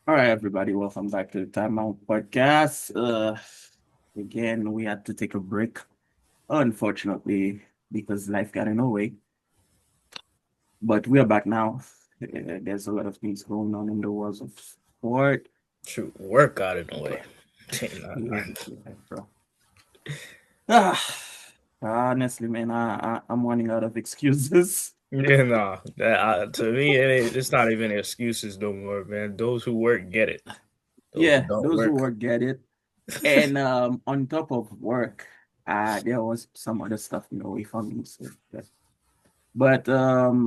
All right, everybody, welcome back to the TimeOut Podcast. Again, we had to take a break, unfortunately, because life got in our way. But we are back now. There's a lot of things going on in the world of sport. Shoot, work got in the way. But Nah. yeah, yeah, bro. Ah, honestly, man, I'm running out of excuses. Yeah, nah. To me, it's not even excuses no more, man. Those who work get it. Those who Yeah, don't those who work. work get it. And on top of work, there was some other stuff, for me. So, yeah. But how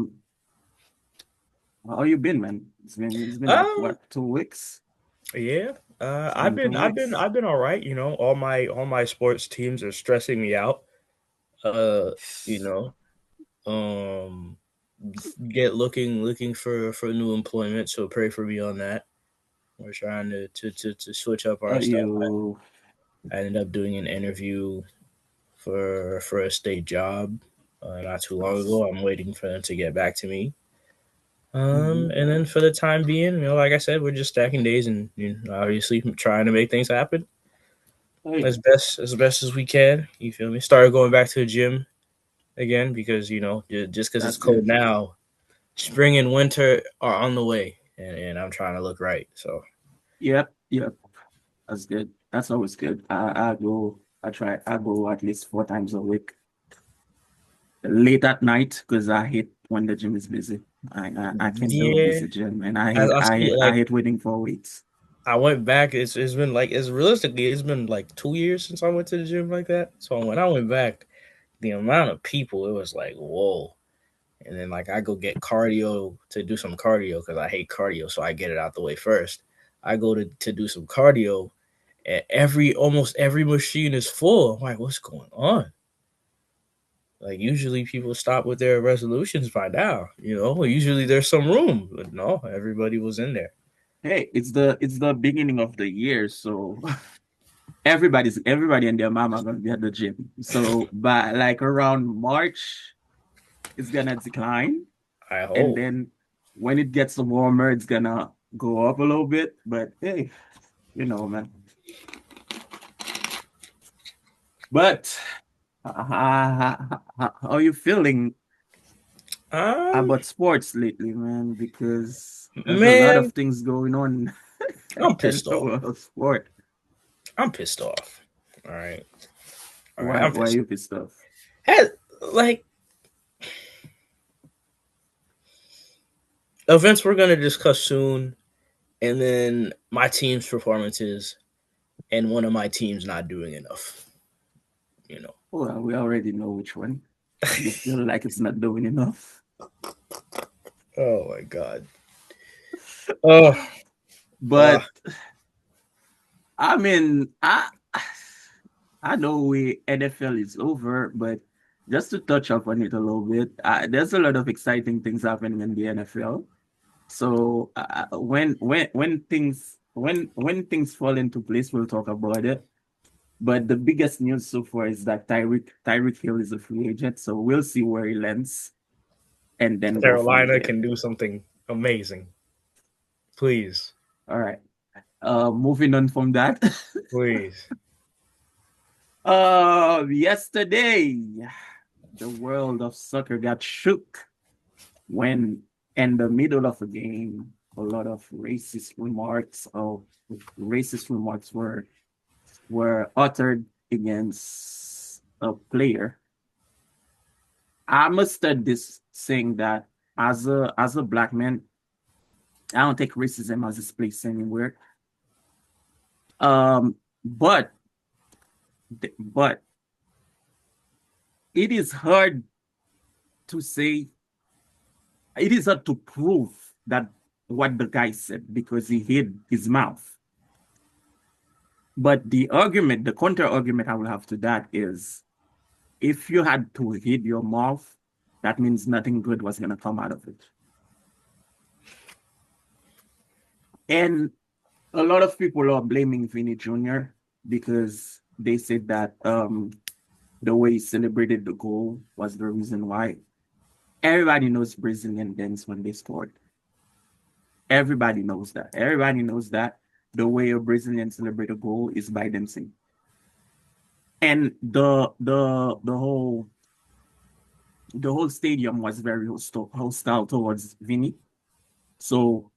you been, man? It's been like um, what, 2 weeks? yeah. It's been two weeks. I've been all right. You know, all my sports teams are stressing me out. Uh, you know, um, get looking for new employment. So pray for me on that. We're trying to switch up our Are stuff. you I ended up doing an interview for a state job not too long nice? ago. I'm waiting for them to get back to me. Hmm. And then for the time being, like I said, we're just stacking days and obviously trying to make things happen Hey, as best as we can. You feel me? Started going back to the gym again because just because it's that's cold good. now, spring and winter are on the way, and I'm trying to look right. So Yep, yep. That's good. That's always good. I go at least 4 times a week, late at night, because I hate when the gym is busy. I can't do a yeah, busy gym, and I I, hate I I see hate it I like hate waiting for weights. I went back. It's been like it's been like 2 years since I went to the gym like that. So when I went back, the amount of people it was like whoa. And then like I go get cardio to do some cardio because I hate cardio, so I get it out the way first. I go to do some cardio, and almost every machine is full. I'm like, what's going on? Like usually people stop with their resolutions by now. Usually there's some room, but no, everybody was in there. Hey, it's the beginning of the year, so everybody and their mama are gonna be at the gym. So by like around March, it's gonna decline, I and hope. then when it gets warmer, it's gonna go up a little bit. But hey, man. But how are you feeling Um, about sports lately, man? Because there's a lot of man, things going on I'm in pissed the off. world of sport. I'm pissed off. All right, all right, Why? I'm Why are pissed. you pissed off? Has, like events we're gonna discuss soon, and then my team's performances, and one of my teams not doing enough. You know. Well, we already know which one. You feel like it's not doing enough. Oh my god. Oh, uh, But I mean, I know we NFL is over, but just to touch up on it a little bit, there's a lot of exciting things happening in the NFL. So when things fall into place, we'll talk about it. But the biggest news so far is that Tyreek Hill is a free agent, so we'll see where he lands and then go from Carolina there. can do something amazing. Please, All right. Moving on from that. please. Yesterday, the world of soccer got shook when, in the middle of a game, a lot of racist remarks were uttered against a player. I must start this saying that as a black man, I don't take racism as its place anywhere. But but it is hard to say, it is hard to prove that what the guy said because he hid his mouth. But the counter argument I will have to that is, if you had to hid your mouth, that means nothing good was gonna come out of it. And a lot of people are blaming Vinny Jr. because they said that the way he celebrated the goal was the reason why. Everybody knows Brazilian dance when they scored. Everybody knows that. Everybody knows that the way a Brazilian celebrate a goal is by dancing. And the whole stadium was very hostile towards Viní. So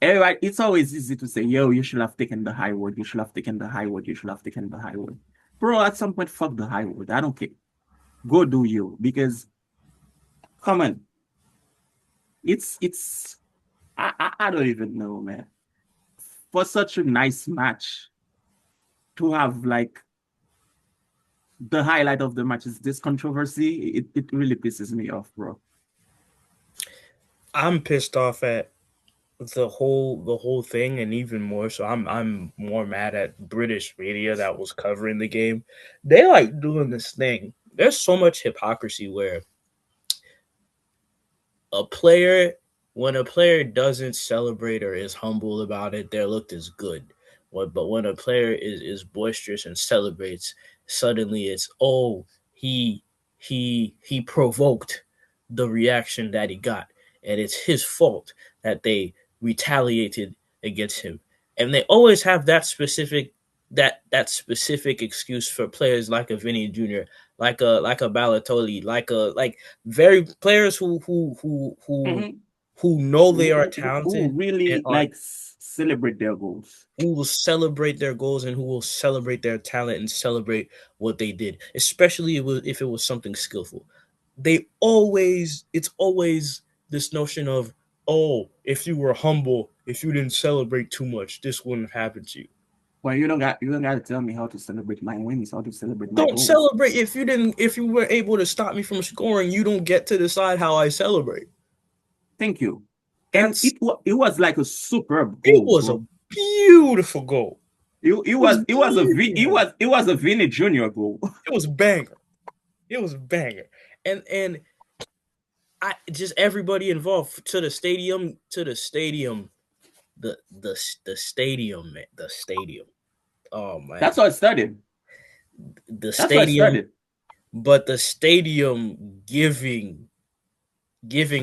everybody, it's always easy to say, yo, you should have taken the high road. You should have taken the high road. You should have taken the high road. Bro, at some point, fuck the high road. I don't care. Go do you. Because come on. It's I don't even know, man. For such a nice match to have like the highlight of the match is this controversy, it really pisses me off, bro. I'm pissed off at the whole thing, and even more so, I'm more mad at British media that was covering the game. They like doing this thing. There's so much hypocrisy where a player when a player doesn't celebrate or is humble about it, they're looked as good. But when a player is boisterous and celebrates, suddenly it's he provoked the reaction that he got, and it's his fault that they retaliated against him. And they always have that specific excuse for players like a Viní Jr., like a Balotelli, like very players Mhm. who know they are Who talented and really are like celebrate their goals. who will celebrate their goals and who will celebrate their talent and celebrate what they did, especially if it was something skillful. It's always this notion of, oh, if you were humble, if you didn't celebrate too much, this wouldn't have happened to you. Well, you don't got to tell me how to celebrate my wins, how to celebrate my Don't goals. celebrate if you were able to stop me from scoring, you don't get to decide how I celebrate. Thank you. And That's it was like a superb It goal, was a bro. beautiful goal. It It was was it was a beautiful. it was a Viní Jr. goal. It was banger. It was banger. And I just everybody involved to the stadium, the stadium, man, the stadium. Oh That's man, how it started. the That's how it stadium, started. but the stadium giving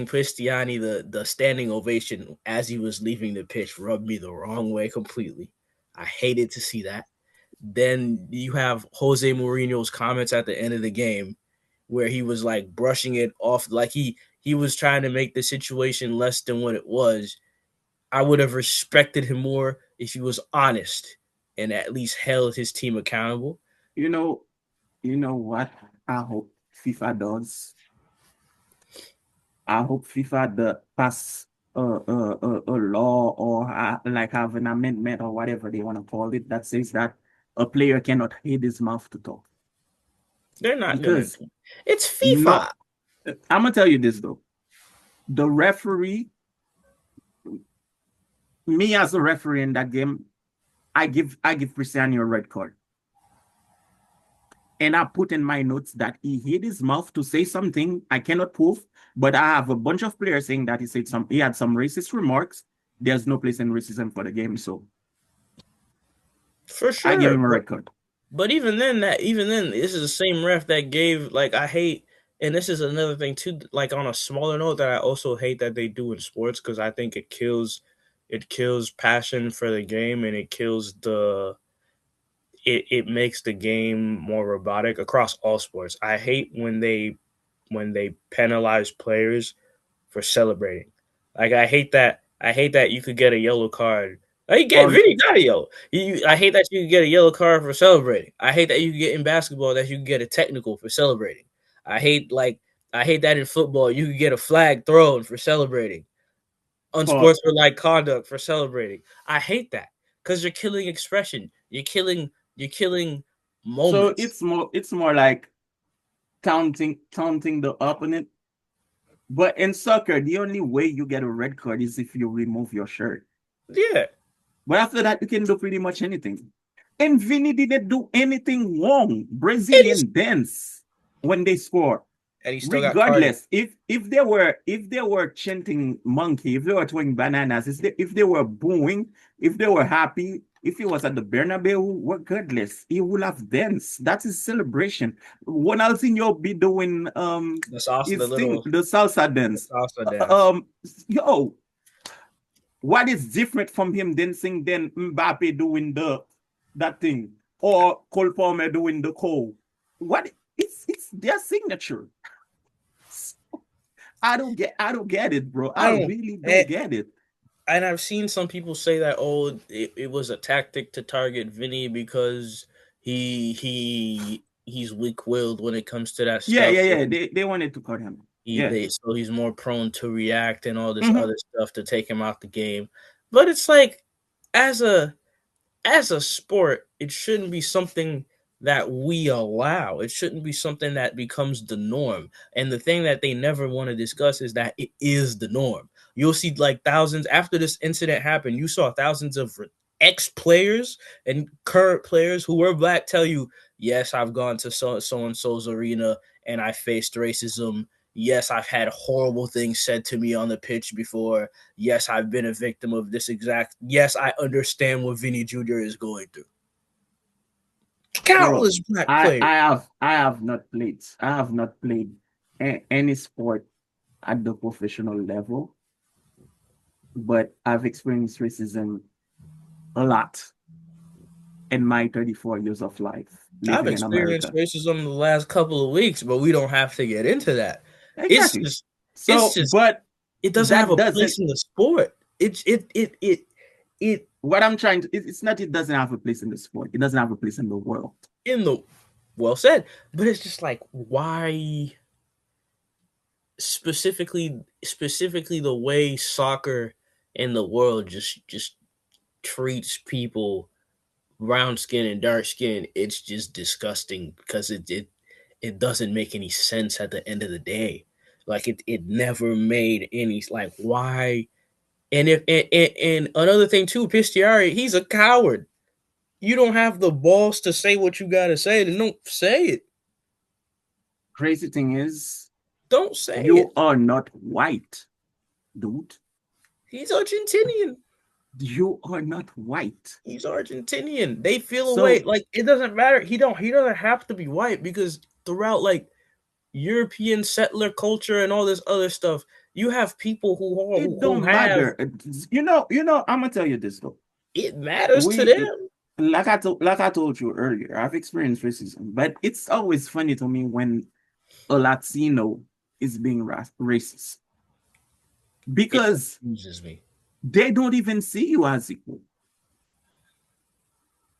Cristiani the standing ovation as he was leaving the pitch rubbed me the wrong way completely. I hated to see that. Then you have Jose Mourinho's comments at the end of the game where he was like brushing it off like he was trying to make the situation less than what it was. I would have respected him more if he was honest and at least held his team accountable. You know, you know what I hope FIFA does? I hope FIFA the pass a law or like have an amendment or whatever they want to call it that says that a player cannot hate his mouth to talk. They're not gonna. Because It's FIFA. no, I'm gonna tell you this though. The referee, me as a referee in that game, I give Cristiano a red card. And I put in my notes that he hid his mouth to say something I cannot prove, but I have a bunch of players saying that he had some racist remarks. There's no place in racism for the game, so For I give sure. him a But red card. but even then, this is the same ref that gave like I hate, and this is another thing too. Like on a smaller note, that I also hate that they do in sports because I think it kills passion for the game and it makes the game more robotic across all sports. I hate when they penalize players for celebrating. Like I hate that you could get a yellow card. Like Or Vinny got a yellow. I hate that you could get a yellow card for celebrating. I hate that you can get in basketball that you can get a technical for celebrating. I hate like I hate that in football you could get a flag thrown for celebrating. or Unsportsmanlike conduct for celebrating. I hate that because you're killing expression. You're killing so moments. it's more like taunting the opponent. But in soccer, the only way you get a red card is if you remove your shirt. Yeah, But after that, you can do pretty much anything. And Vinny didn't do anything wrong. and he's Brazilian dance when they score. and he still got cardio. Regardless, if they were chanting monkey, if they were throwing bananas, if they were booing, if they were happy, if he was at the Bernabeu, regardless, he will have danced. That's his celebration. Ronaldinho be doing The sauce, the his thing, little the salsa the dance. salsa dance. Um, yo, What is different from him dancing than Mbappe doing that thing or Cole Palmer doing the call? What it's their signature. I don't get it, bro. I I don't. really don't get it. And I've seen some people say that it was a tactic to target Viní because he's weak willed when it comes to that Yeah, stuff. yeah, So yeah. They wanted to cut him. Yeah. he's more prone to react and all this Mm-hmm. other stuff to take him out the game. But it's like as a as a sport, it shouldn't be something that we allow. It shouldn't be something that becomes the norm. And the thing that they never want to discuss is that it is the norm. You'll see like thousands after this incident happened, you saw thousands of ex players and current players who were black tell you, yes, I've gone to so and so's arena and I faced racism. Yes, I've had horrible things said to me on the pitch before. Yes, I've been a victim of this exact. Yes, I understand what Viní Jr. is going through. Bro, Countless black players. I have not played. I have not played any sport at the professional level, but I've experienced racism a lot in my 34 years of life I've living in experienced America. racism the last couple of weeks, but we don't have to get into that. It's Exactly. just, it's So, just, but it doesn't have that a doesn't, place in the sport. It what I'm trying to, it's not, it doesn't have a place in the sport. It doesn't have a place in the world. in the well said, but it's just like why specifically the way soccer in the world just treats people brown skin and dark skin. It's just disgusting because it doesn't make any sense at the end of the day. Like it never made any like why. And if and another thing too, Pistiari, he's a coward. You don't have the balls to say what you gotta say, then don't say it. Crazy thing is, Don't say you it. are not white, dude. He's Argentinian. You are not white. He's Argentinian. They feel a way. So Like it doesn't matter. He doesn't have to be white because throughout like European settler culture and all this other stuff, you have people it who don't have matter. I'm gonna tell you this though. it matters to We them. like I told you earlier, I've experienced racism, but it's always funny to me when a Latino is being racist It because confuses me. they don't even see you as equal.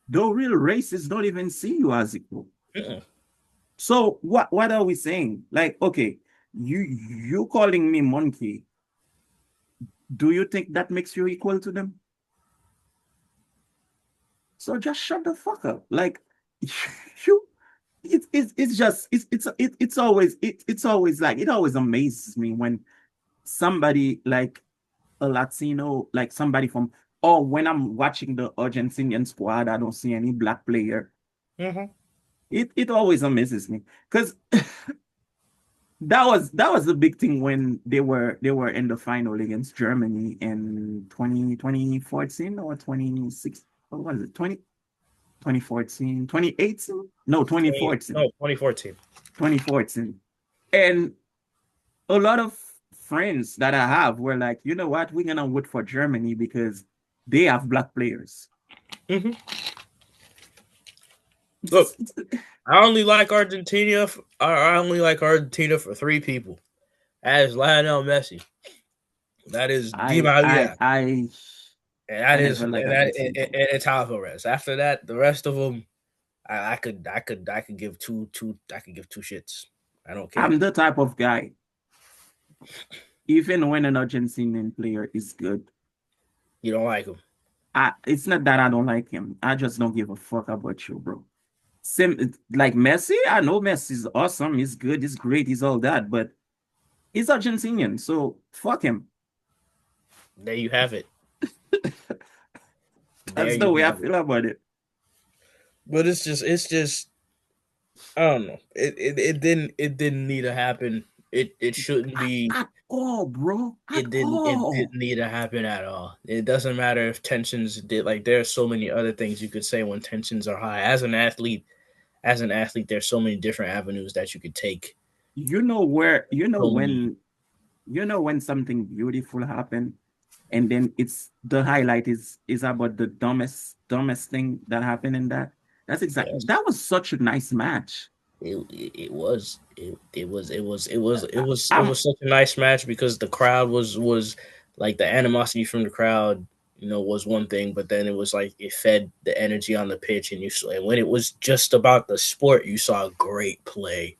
The real racists don't even see you as equal. Mm-mm. So what are we saying? Like, okay, you calling me monkey, do you think that makes you equal to them? So just shut the fuck up. Like you it's just it's always like it always amazes me when somebody like a Latino, like somebody from or when I'm watching the Argentinian squad, I don't see any black player. Mm-hmm. It always amazes me because that was the big thing when they were in the final against Germany in 2014 or 26, what was it, 2014, 2018? No, 2014. 2014. 2014. And a lot of friends that I have were like, you know what, we're gonna vote for Germany because they have black players. Mm-hmm. Look, I only like Argentina. I only like Argentina for three people. That is Lionel Messi. That is Di Maria. And that I is never and like that Argentina. and it's Alvarez. After that, the rest of them, I could give I could give two shits. I don't care. I'm the type of guy, even when an Argentinian player is good, You don't like them. it's not that I don't like him. I just don't give a fuck about you, bro. Same like Messi. I know Messi's awesome. He's good. He's great. He's all that, but he's Argentinian, so fuck him. There you have it. There That's the you way I have it. feel about it. But it's just I don't know. It didn't need to happen. It shouldn't be. At all, bro. At It all. didn't need to happen at all. It doesn't matter if tensions did like there are so many other things you could say when tensions are high. As an athlete, there's so many different avenues that you could take. You know where So many. you know when something beautiful happened? and then it's the highlight is about the dumbest thing that happened in that. That's exactly Yes. that was such a nice match. It I'm was such a nice match because the crowd was like the animosity from the crowd, was one thing, but then it was like it fed the energy on the pitch, and when it was just about the sport, you saw great play,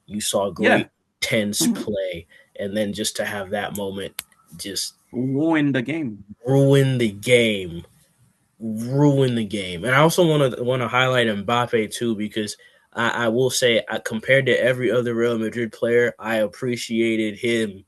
you saw yeah. great tense Mhm. play, and then just to have that moment just Win the game. ruin the game, ruin the game. And I also want to highlight Mbappe too because I will say compared to every other Real Madrid player, I appreciated him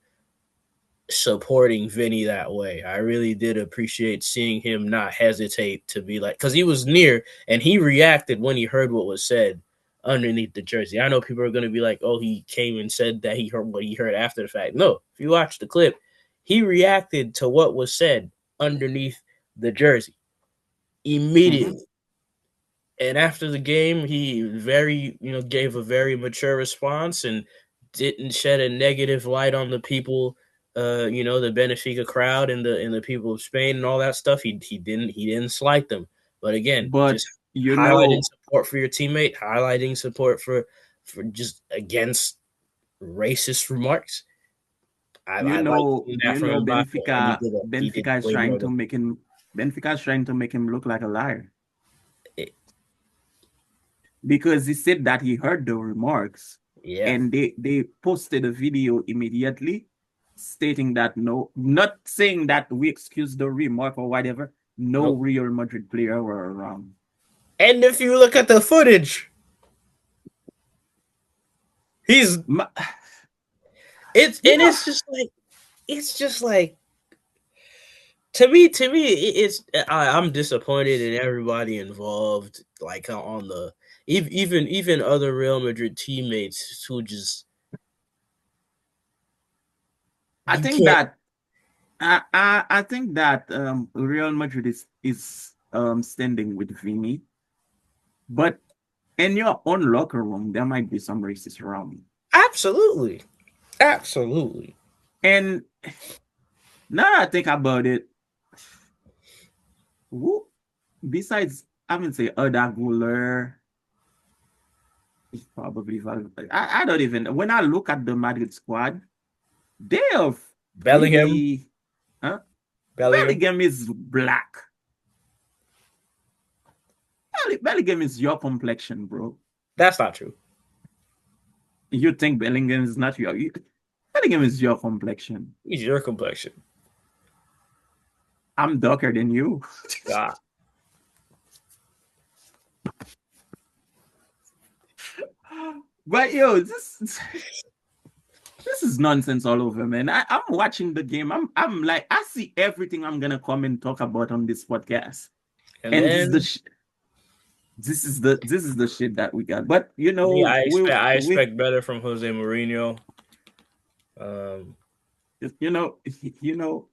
supporting Vinny that way. I really did appreciate seeing him not hesitate to be like, because he was near and he reacted when he heard what was said underneath the jersey. I know people are going to be like, oh, he came and said that he heard what he heard after the fact. No, if you watch the clip, he reacted to what was said underneath the jersey Hmm. immediately. And after the game, he gave a very mature response and didn't shed a negative light on the people, the Benfica crowd and the people of Spain and all that stuff. He didn't slight them. But again, But just you highlighting know, support for your teammate, highlighting support for just against racist remarks. I like seeing that from Mbappe, and he did Benfica is way trying more to than make him Benfica is trying to make him look like a liar it. because he said that he heard the remarks Yeah, and they posted a video immediately stating that no, not saying that we excuse the remark or whatever. No nope. Real Madrid player were around. And if you look at the footage, he's Ma- it's you and know, it's just like to me I'm disappointed in everybody involved, like on the even other Real Madrid teammates who just I you think can't. that I think that Real Madrid is standing with Vini, but in your own locker room there might be some racists around. Absolutely, absolutely. And now that I think about it, who besides I would say Oda Guler is probably I don't even when I look at the Madrid squad, they have Bellingham, really huh? Bellingham. Bellingham is black. Bellingham is your complexion, bro. That's not true. You think Bellingham is not Bellingham is your complexion. He's your complexion. I'm darker than you. God. But yo, this is nonsense all over, man. I'm watching the game. I'm like, I see everything I'm gonna come and talk about on this podcast. And And then this is the shit that we got. But me, I we expect I we expect better from Jose Mourinho. Um, you know you know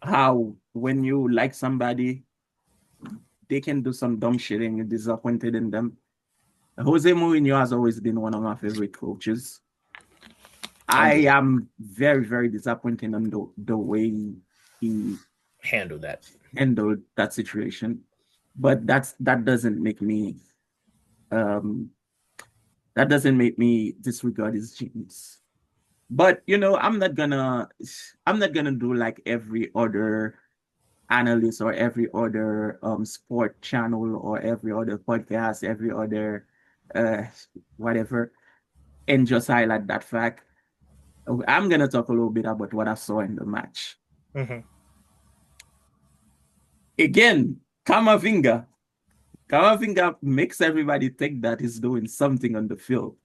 how when you like somebody, they can do some dumb shit and you're disappointed in them. Jose Mourinho has always been one of my favorite coaches. I'm I just am very, very disappointed on the way he handle that. handled that situation. But that doesn't make me um disregard his genius. But I'm not gonna do like every other analyst or every other sport channel or every other podcast, every other uh whatever, and just highlight that fact. I'm gonna talk a little bit about what I saw in the match. Mm-hmm. Again, Kamavinga. Kamavinga makes everybody think that he's doing something on the field,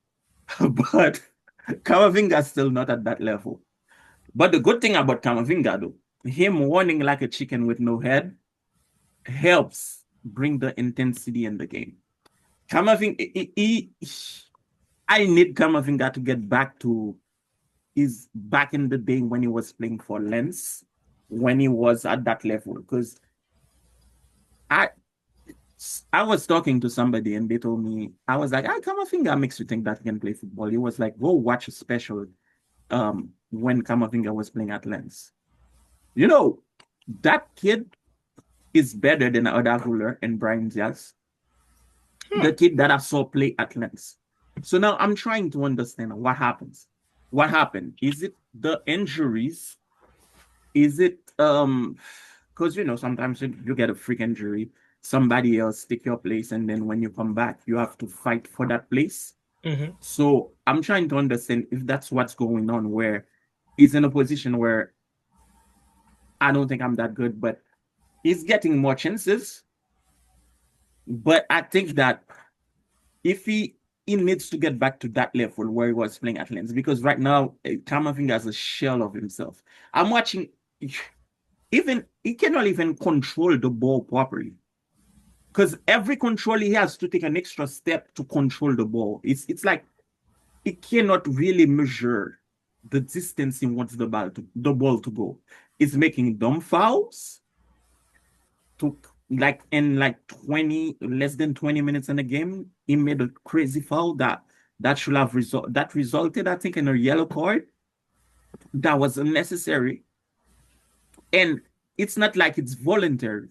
but Kamavinga is still not at that level. But the good thing about Kamavinga, though, him running like a chicken with no head helps bring the intensity in the game. Kamavinga, I need Kamavinga to get back to his back in the day when he was playing for Lens, when he was at that level. Because I I was talking to somebody and they told me, I was like, I Kamavinga makes you think that he can play football. He was like, go watch a special when Kamavinga was playing at Lens. You know, that kid is better than Oda Guler and Brian Diaz, the kid that I saw play at Lens. So now I'm trying to understand what happens. What happened? Is it the injuries? Is it because sometimes you get a freak injury, somebody else take your place, and then when you come back, you have to fight for that place. Mm-hmm. So I'm trying to understand if that's what's going on, where he's in a position where I don't think I'm that good, but he's getting more chances. But I think that if he needs to get back to that level where he was playing at Lens, because right now Kamavinga has a shell of himself. I'm watching, even he cannot even control the ball properly. Because every control he has to take an extra step to control the ball. It's like he cannot really measure the distance he wants the ball to go. It's making dumb fouls to like in like 20 less than 20 minutes in the game. He made a crazy foul that should have resulted, I think, in a yellow card that was unnecessary. And it's not like it's voluntary.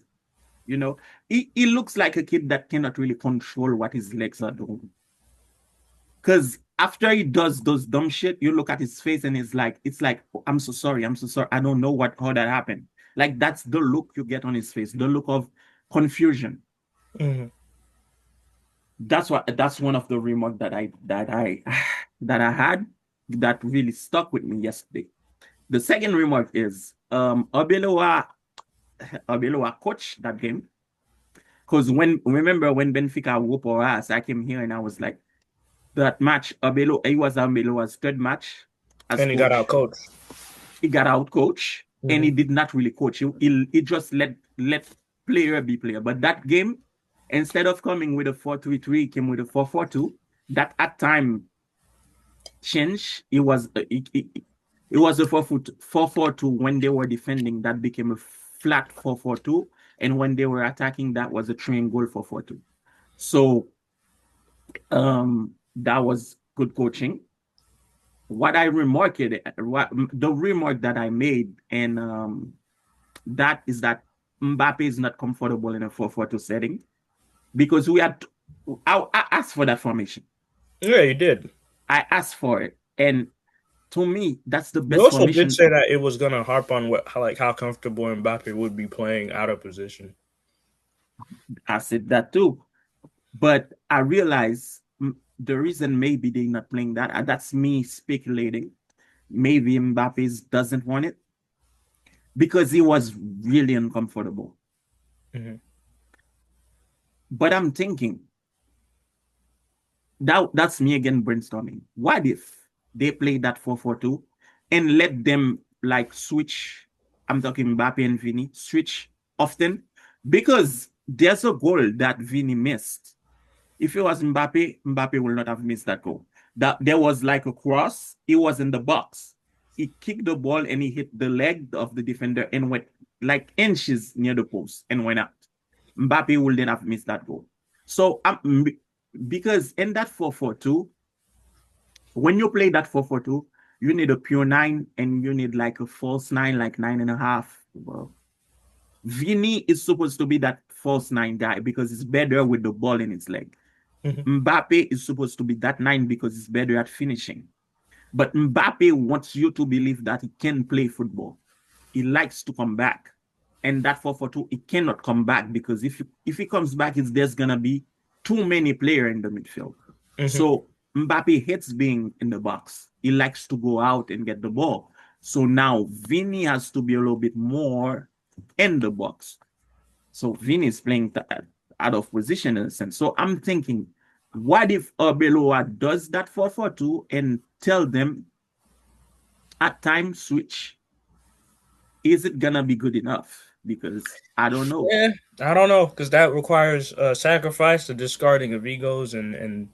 He looks like a kid that cannot really control what his legs are doing. Because after he does those dumb shit, you look at his face and it's like, "Oh, I'm so sorry, I'm so sorry. I don't know how that happened." Like that's the look you get on his face, the look of confusion. Mm-hmm. That's one of the remarks that I had that really stuck with me yesterday. The second remark is Abeloa coached that game. Because remember when Benfica whoop our ass, I came here and I was like, that match, it was Abeloa's third match as And he got out coach. coached. He got out coach and he did not really coach. He just let player be player. But that game, instead of coming with a 4-3-3, he came with a 4-4-2. That at time change. It was a 4-4-2 when they were defending. That became a flat 4-4-2, and when they were attacking, that was a triangle 4-4-2. So that was good coaching. The remark that I made, and that is that Mbappe is not comfortable in a 4-4-2 setting because I asked for that formation. Yeah, you did. I asked for it, and to me, that's the You best also did formation. say that it was gonna harp on how comfortable Mbappe would be playing out of position. I said that too, but I realize the reason maybe they're not playing that. That's me speculating. Maybe Mbappe doesn't want it because he was really uncomfortable. Mm-hmm. But I'm thinking that's me again brainstorming. What if they play that 4-4-2 and let them like switch? I'm talking Mbappe and Viní switch often because there's a goal that Viní missed. If it was Mbappe will not have missed that goal. That there was like a cross. He was in the box. He kicked the ball and he hit the leg of the defender and went like inches near the post and went out. Mbappe will then have missed that goal. So because in that 4-4-2, when you play that 4-4-2, you need a pure nine and you need like a false nine, like 9.5. Well, Viní is supposed to be that false nine guy because he's better with the ball in his leg. Mm-hmm. Mbappe is supposed to be that nine because he's better at finishing. But Mbappe wants you to believe that he can play football. He likes to come back. And that 4-4-2, he cannot come back because if he comes back, there's gonna be too many players in the midfield. Mm-hmm. So Mbappe hates being in the box. He likes to go out and get the ball. So now Viní has to be a little bit more in the box. So Viní is playing out of position in a sense. So I'm thinking, what if Arbeloa does that 4-4-2 and tell them at time switch? Is it gonna be good enough? Because I don't know. Yeah, I don't know because that requires sacrifice, the discarding of egos, and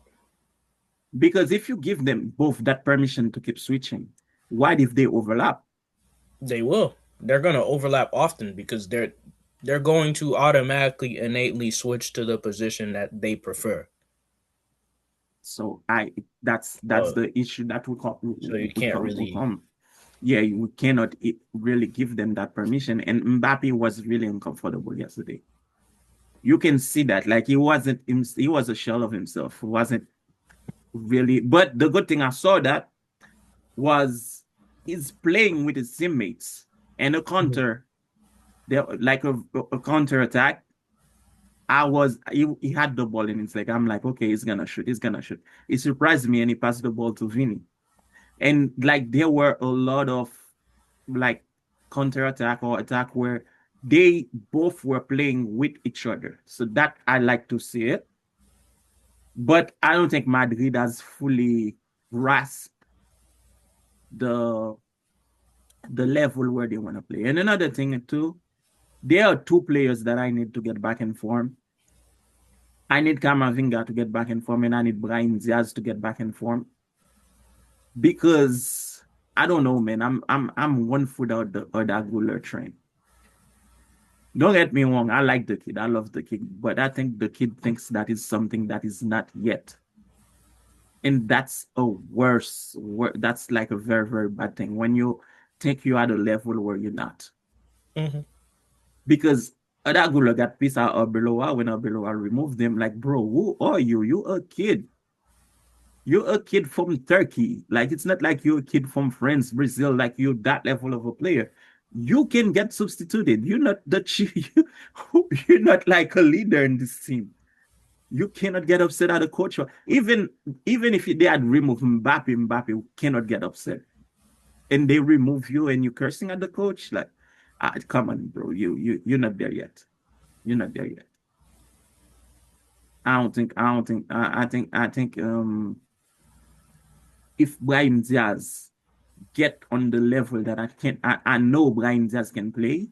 Because if you give them both that permission to keep switching, what if they overlap? they will. They're gonna overlap often because they're going to automatically innately switch to the position that they prefer. So that's So the issue that will come. so you can't Will really come. yeah, we cannot really give them that permission. And Mbappe was really uncomfortable yesterday. You can see that, like he was a shell of himself. He wasn't really. But the good thing I saw that was he's playing with his teammates and a counter, there like a counter attack. He had the ball and it's like I'm like, okay, he's gonna shoot. It surprised me and he passed the ball to Viní. And like there were a lot of like counter attack or attack where they both were playing with each other. So that I like to see it. But I don't think Madrid has fully grasped the the level where they want to play. And another thing too, there are two players that I need to get back in form. I need Camavinga to get back in form, and I need Brahim Diaz to get back in form because I don't know, man. I'm 1 foot out the Guler train. Don't get me wrong. I like the kid. I love the kid, but I think the kid thinks that is something that is not yet, and that's a worse. That's like a very very bad thing when you think you at a level where you're not. Mm-hmm. Because Adagula got pissed out of Beloa when Beloa removed them. Like, bro, who are you? You a kid. You're a kid from Turkey. Like, it's not like you're a kid from France, Brazil, like you're that level of a player. You can get substituted. You're not the you're not like a leader in this team. You cannot get upset at a coach. Even if they had removed Mbappe cannot get upset. And they remove you and you cursing at the coach. Like, come on, bro. You're not there yet. You're not there yet. I think if Brian Diaz get on the level that I know Brian Diaz can play,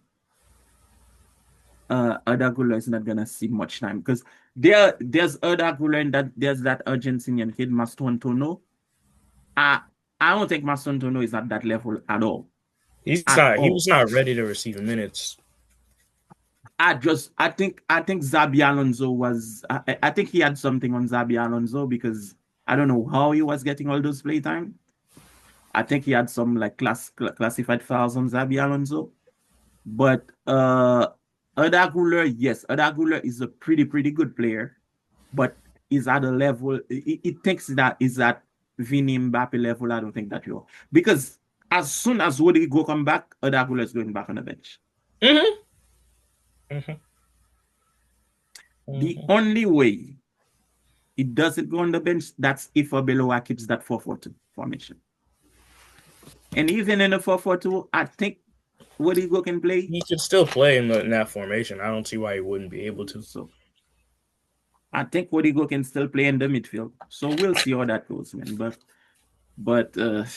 Adagula is not gonna see much time because there's Adagula and there's that Argentinian kid Mastontono. I I don't think Mastontono is at that level at all. He's At not. He all. was not ready to receive minutes. I think Zabi Alonso was I think he had something on Zabi Alonso because I don't know how he was getting all those playtime. I think he had some like classified files on Zabi Alonso. But Adaguler, yes, Adaguler is a pretty good player, but is at a level. It thinks that is at Viní Mbappe level. I don't think that you are because as soon as Rodrigo come back, Adaguler is going back on the bench. Mm-hmm. Mm-hmm. The Mm-hmm. only way it doesn't go on the bench that's if Abeloa keeps that 4-4-2 formation. And even in the 4-4-2, I think Rodrigo can play. He could still play in that formation. I don't see why he wouldn't be able to. So I think Rodrigo can still play in the midfield. So we'll see how that goes, man. But Well,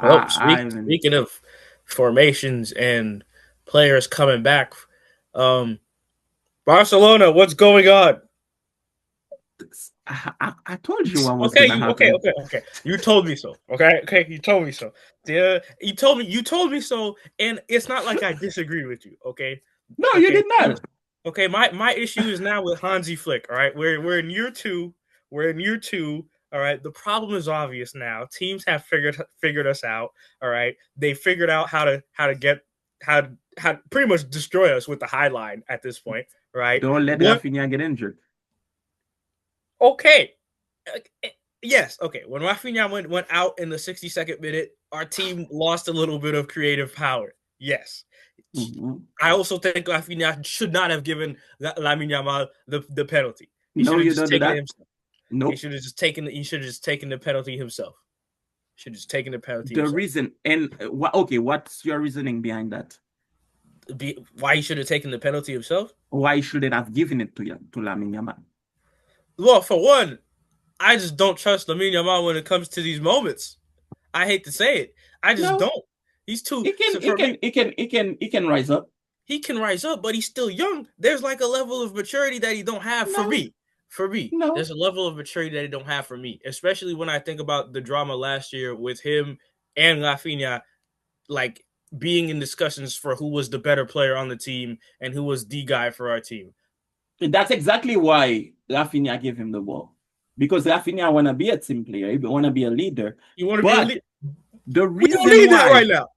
I even speaking of formations and players coming back, um, Barcelona, what's going on? I told you what was Okay, gonna happen. okay. You told me so. Okay, you told me so. Yeah, you told me so, and it's not like I disagree with you. No, you Okay. did not. Okay, my issue is now with Hansi Flick. All right, we're in year two. We're in year two. All right, the problem is obvious now. Teams have figured us out. All right, they figured out how to get how pretty much destroy us with the high line at this point. Right? Don't let What? Rafinha get injured. Okay. Yes. Okay. When Rafinha went out in the 62nd minute, our team lost a little bit of creative power. Yes. Mm-hmm. I also think Rafinha should not have given Lamine Yamal the penalty. He No, should have you just don't do taken it that. himself. He Nope. should have just taken. He should have just taken the penalty himself. Should have just taken the penalty The himself. reason and okay, what's your reasoning behind that? Why he should have taken the penalty himself? Why shouldn't have given it to Lamine Yamal? Well, for one, I just don't trust Lamine Yamal when it comes to these moments. I hate to say it. I just No, don't. He's too. he can So he for can me, he can he can he can rise up. he can rise up, but he's still young. There's like a level of maturity that he don't have for No, me. For me, no. there's a level of maturity that he don't have for me, especially when I think about the drama last year with him and Rafinha, like being in discussions for who was the better player on the team and who was the guy for our team. That's exactly why Rafinha gave him the ball. Because Rafinha wanna be a team player, he wanna be a leader. You want to be a But leader? The We don't reason need that why, right now.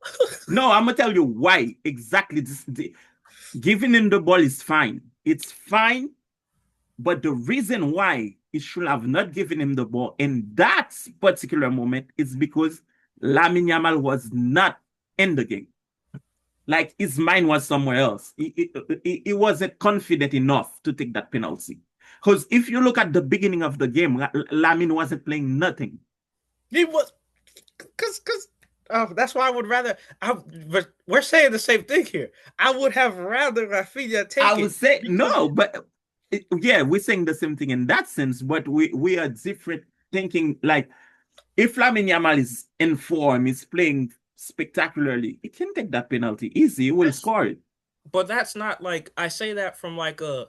no, I'm gonna tell you why exactly. Giving him the ball is fine. It's fine, but the reason why he should have not given him the ball in that particular moment is because Lamine Yamal was not in the game. Like his mind was somewhere else. He wasn't confident enough to take that penalty. Because if you look at the beginning of the game, Lamine wasn't playing nothing. He was because that's why I would rather. But we're saying the same thing here. I would have rather Rafinha take I it would say because no, but yeah, we're saying the same thing in that sense, but we are different thinking. Like if Lamine Yamal is in form, is playing spectacularly, he can take that penalty easy. He will that's score it. but that's not like I say that from like a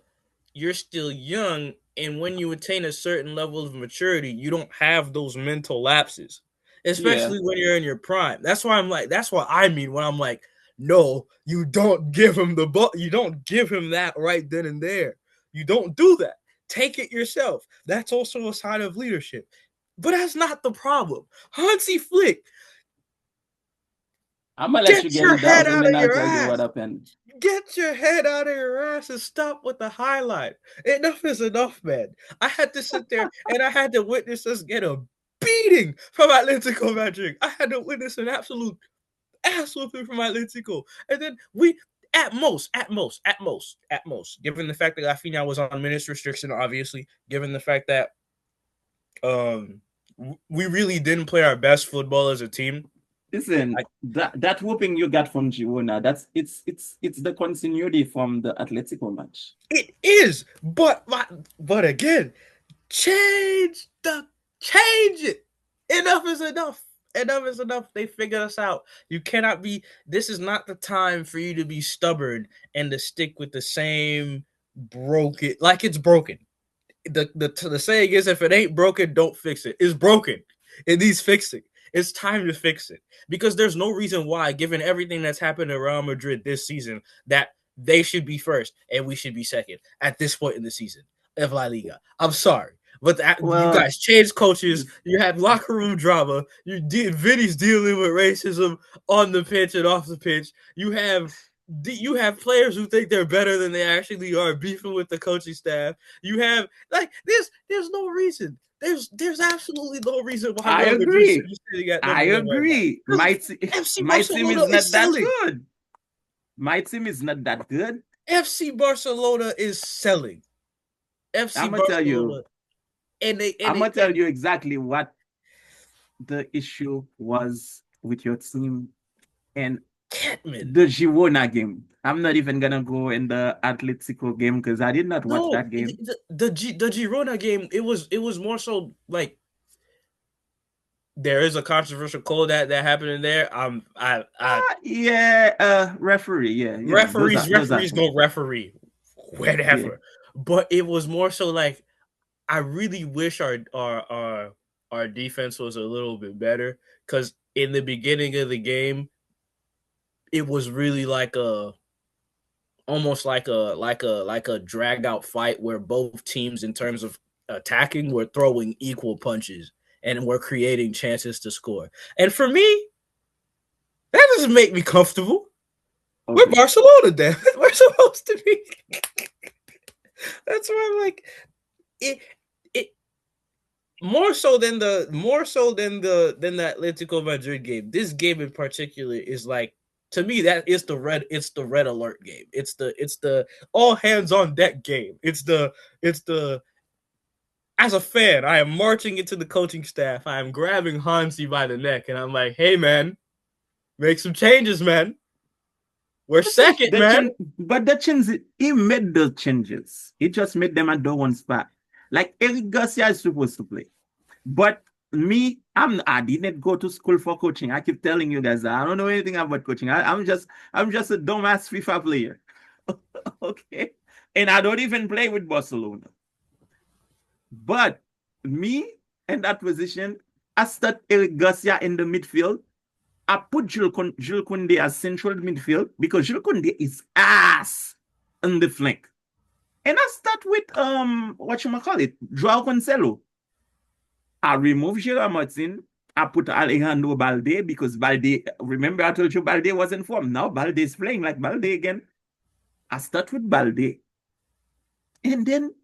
you're still young, and when you attain a certain level of maturity, you don't have those mental lapses, Yeah, especially when you're in your prime. That's why I'm like, that's what I mean when I'm like, no, you don't give him the ball. You don't give him that right then and there. You don't do that. Take it yourself. That's also a sign of leadership. But that's not the problem. Hansi Flick, I'm gonna let you get get your it head out, and out then of I'll your tell you what ass. happened. Get your head out of your ass and stop with the highlight. Enough is enough, man. I had to sit there and I had to witness us get a beating from Atletico Madrid. I had to witness an absolute ass whooping from Atletico. And then we, at most, given the fact that Rafinha was on minutes restriction, obviously, given the fact that um we really didn't play our best football as a team. Listen, I, that whooping you got from Girona, it's the continuity from the Atletico match. it is, but again, change the change it. Enough is enough. Enough is enough. They figured us out. You cannot be. This is not the time for you to be stubborn and to stick with the same broken. Like it's broken. The saying is, if it ain't broken, don't fix it. It's broken. It needs fixing. It's time to fix it because there's no reason why, given everything that's happened at Real Madrid this season, that they should be first and we should be second at this point in the season of La Liga. I'm sorry, but you Well, guys changed coaches. You had locker room drama. Vinny's dealing with racism on the pitch and off the pitch. You have players who think they're better than they actually are, beefing with the coaching staff. You have like there's no reason. There's absolutely no reason why I Real Madrid should agree. be sitting at I number one right now. agree. Because FC My team Barcelona is is not that selling. good. My team is not that good. FC Barcelona is selling. FC I'm gonna tell you. Barcelona and they and I'm they gonna tell you exactly what the issue was with your team and Catman. the Girona game. I'm not even gonna go in the Atletico game because I did not watch No, that game. the Girona game. It was more so like there is a controversial call that happened in there. I Yeah, referee. Yeah, referees things. go referee Yeah, whatever, but it was more so like I really wish our defense was a little bit better because in the beginning of the game it was really like a almost like a drag out fight where both teams in terms of attacking were throwing equal punches and were creating chances to score. And for me, that doesn't make me comfortable. We're okay. Barcelona, damn it. We're supposed to be. That's why I'm like it. It more so than the Atletico Madrid game. This game in particular is like to me that it's the red alert game. It's the all hands on deck game. It's the as a fan, I am marching into the coaching staff. I am grabbing Hansi by the neck and I'm like, hey man, make some changes, man. We're Listen, second, man. but the changes, he made the changes. He just made them at the one spot. Like Eric Garcia is supposed to play. But me, I didn't go to school for coaching. I keep telling you guys that I don't know anything about coaching. I'm just a dumbass FIFA player. Okay. And I don't even play with Barcelona. But me in that position, I start Eric Garcia in the midfield. I put Jules Koundé as central midfield because Jules Koundé is ass on the flank. And I start with what you call it, Joao Cancelo. I remove Gerard Martin. I put Alejandro Balde because Balde, remember I told you Balde was in form. Now Balde is playing like Balde again. I start with Balde. And then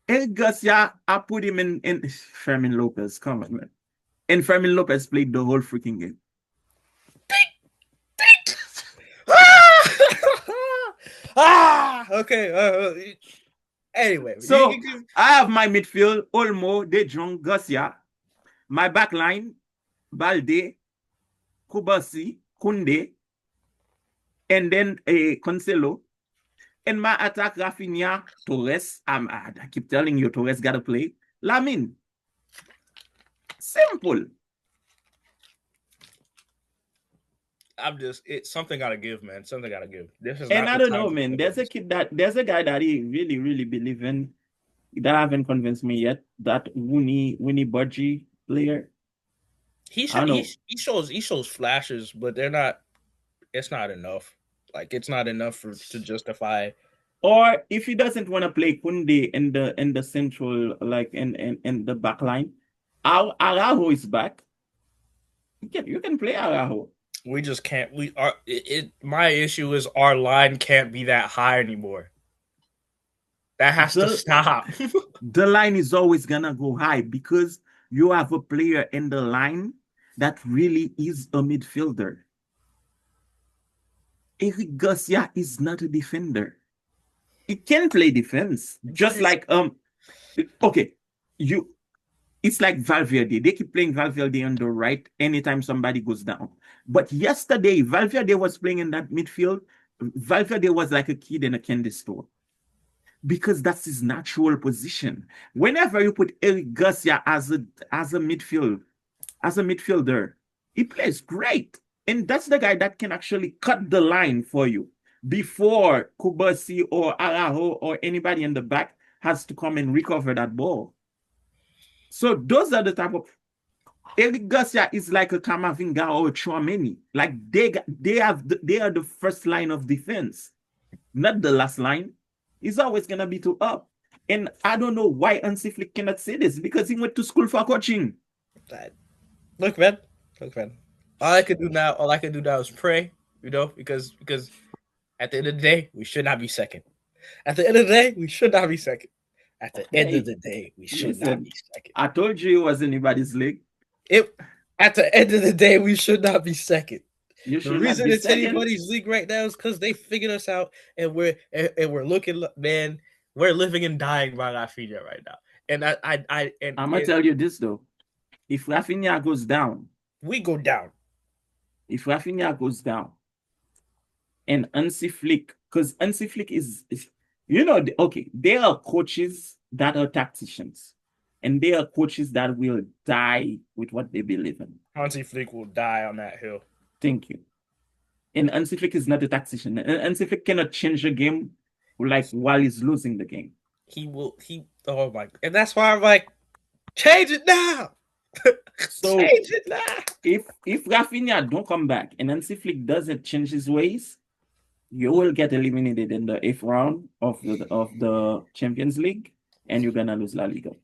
Eric Garcia, I put him in Fermin Lopez. Come on, man. And Fermin Lopez played the whole freaking game. Okay. Anyway, so I have my midfield: Olmo, De Jong, Garcia. My back line: Balde, Kubasi, Kunde, and then a Cancelo. And my attack: Rafinha, Torres. I keep telling you, Torres gotta play. Lamine. Simple. It's something gotta give, man. Something gotta give. This is and not I don't know, man. There's a guy that he really, really believe in that haven't convinced me yet. That Winnie Budgie player. He shows flashes, but they're not. It's not enough. Like it's not enough to justify. Or if he doesn't want to play Kunde in the central, like in the back line, Araujo is back. You can play Araujo. We just can't. My issue is our line can't be that high anymore. That has to stop. The line is always gonna go high because you have a player in the line that really is a midfielder. Eric Garcia is not a defender. He can play defense, just like okay, it's like Valverde. They keep playing Valverde on the right anytime somebody goes down. But yesterday, Valverde was playing in that midfield. Valverde was like a kid in a candy store because that's his natural position. Whenever you put Eric Garcia as a midfielder, he plays great. And that's the guy that can actually cut the line for you before Kubasi or Araujo or anybody in the back has to come and recover that ball. So those are the type of Eric Garcia is like a Camavinga or a Chouameni. Like they are the first line of defense, not the last line. He's always gonna be too up. And I don't know why Hansi Flick cannot say this because he went to school for coaching. Look, man. All I can do now is pray, because at the end of the day, we should not be second. At the end of the day, we should not be second. At the end of the day, we should not be second. I told you it was anybody's league. At the end of the day, we should not be second. The reason it's anybody's league right now is because they figured us out, and we're looking, man. We're living and dying by Rafinha right now. And I'm gonna tell you this though: if Rafinha goes down, we go down. If Rafinha goes down, and Hansi Flick, because Hansi Flick is there are coaches that are tacticians, and there are coaches that will die with what they believe in. Hansi Flick will die on that hill. Thank you. And Hansi Flick is not a tactician. Hansi Flick cannot change the game while he's losing the game. Oh my! And that's why I'm like, change it now. So change it now. If Rafinha don't come back and Hansi Flick doesn't change his ways, you will get eliminated in the 8th round of the Champions League, and you're gonna lose La Liga.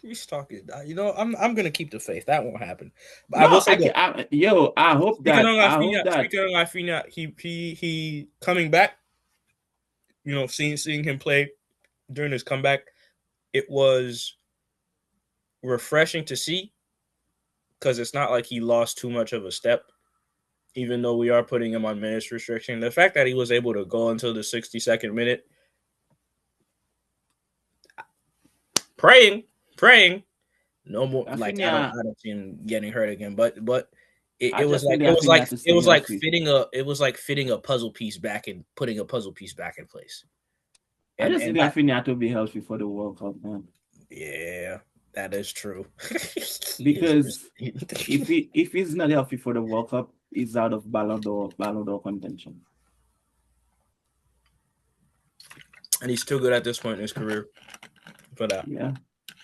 He's talking. I'm gonna keep the faith. That won't happen. But no, I will say I hope that. Speaking of Rafinha, he coming back. Seeing him play during his comeback, it was refreshing to see because it's not like he lost too much of a step. Even though we are putting him on minutes restriction, the fact that he was able to go until the 62nd minute, praying, no more. Like I don't see him getting hurt again, but it was like fitting a puzzle piece back and putting a puzzle piece back in place. I just think Rafinha to be healthy for the World Cup, man. Yeah, that is true. Because if he's not healthy for the World Cup, he's out of Ballon d'Or contention. And he's too good at this point in his career for that. Yeah.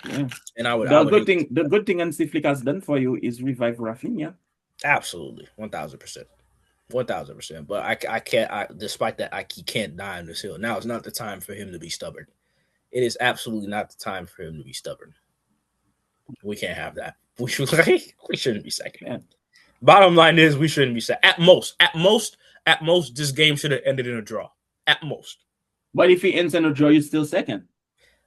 And the good thing Hansi Flick has done for you is revive Rafinha. Absolutely, 1,000%. But I can't. Despite that, he can't die on this hill. Now is not the time for him to be stubborn. It is absolutely not the time for him to be stubborn. We can't have that. We shouldn't be second. Yeah. Bottom line is we shouldn't be second. At most, this game should have ended in a draw. At most. But if he ends in a draw, you're still second.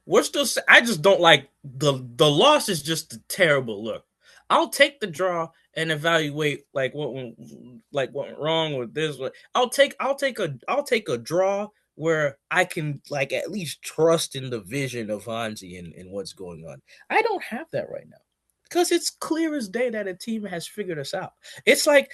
We're still. I just don't like the loss. Is just a terrible look. I'll take the draw and evaluate like what went wrong with this. I'll take a draw where I can like at least trust in the vision of Hansi and what's going on. I don't have that right now because it's clear as day that a team has figured us out. It's like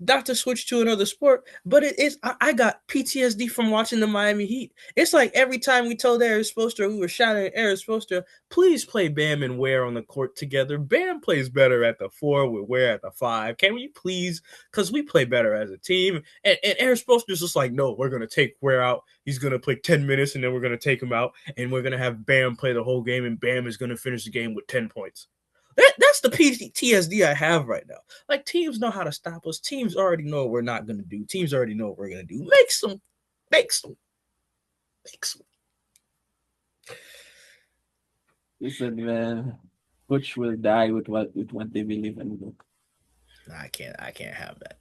not to switch to another sport, but it is. I got PTSD from watching the Miami Heat. It's like every time we told Eric Spoelstra, we were shouting at Eric Spoelstra, please play Bam and Ware on the court together. Bam plays better at the 4 with Ware at the 5. Can we please? Because we play better as a team. And Eric Spoelstra's just like, no, we're going to take Ware out. He's going to play 10 minutes, and then we're going to take him out, and we're going to have Bam play the whole game, and Bam is going to finish the game with 10 points. That's the PTSD I have right now. Like, teams know how to stop us. Teams already know what we're not going to do. Teams already know what we're going to do. Make some. Listen, man, coach will die with what they believe in. I can't have that.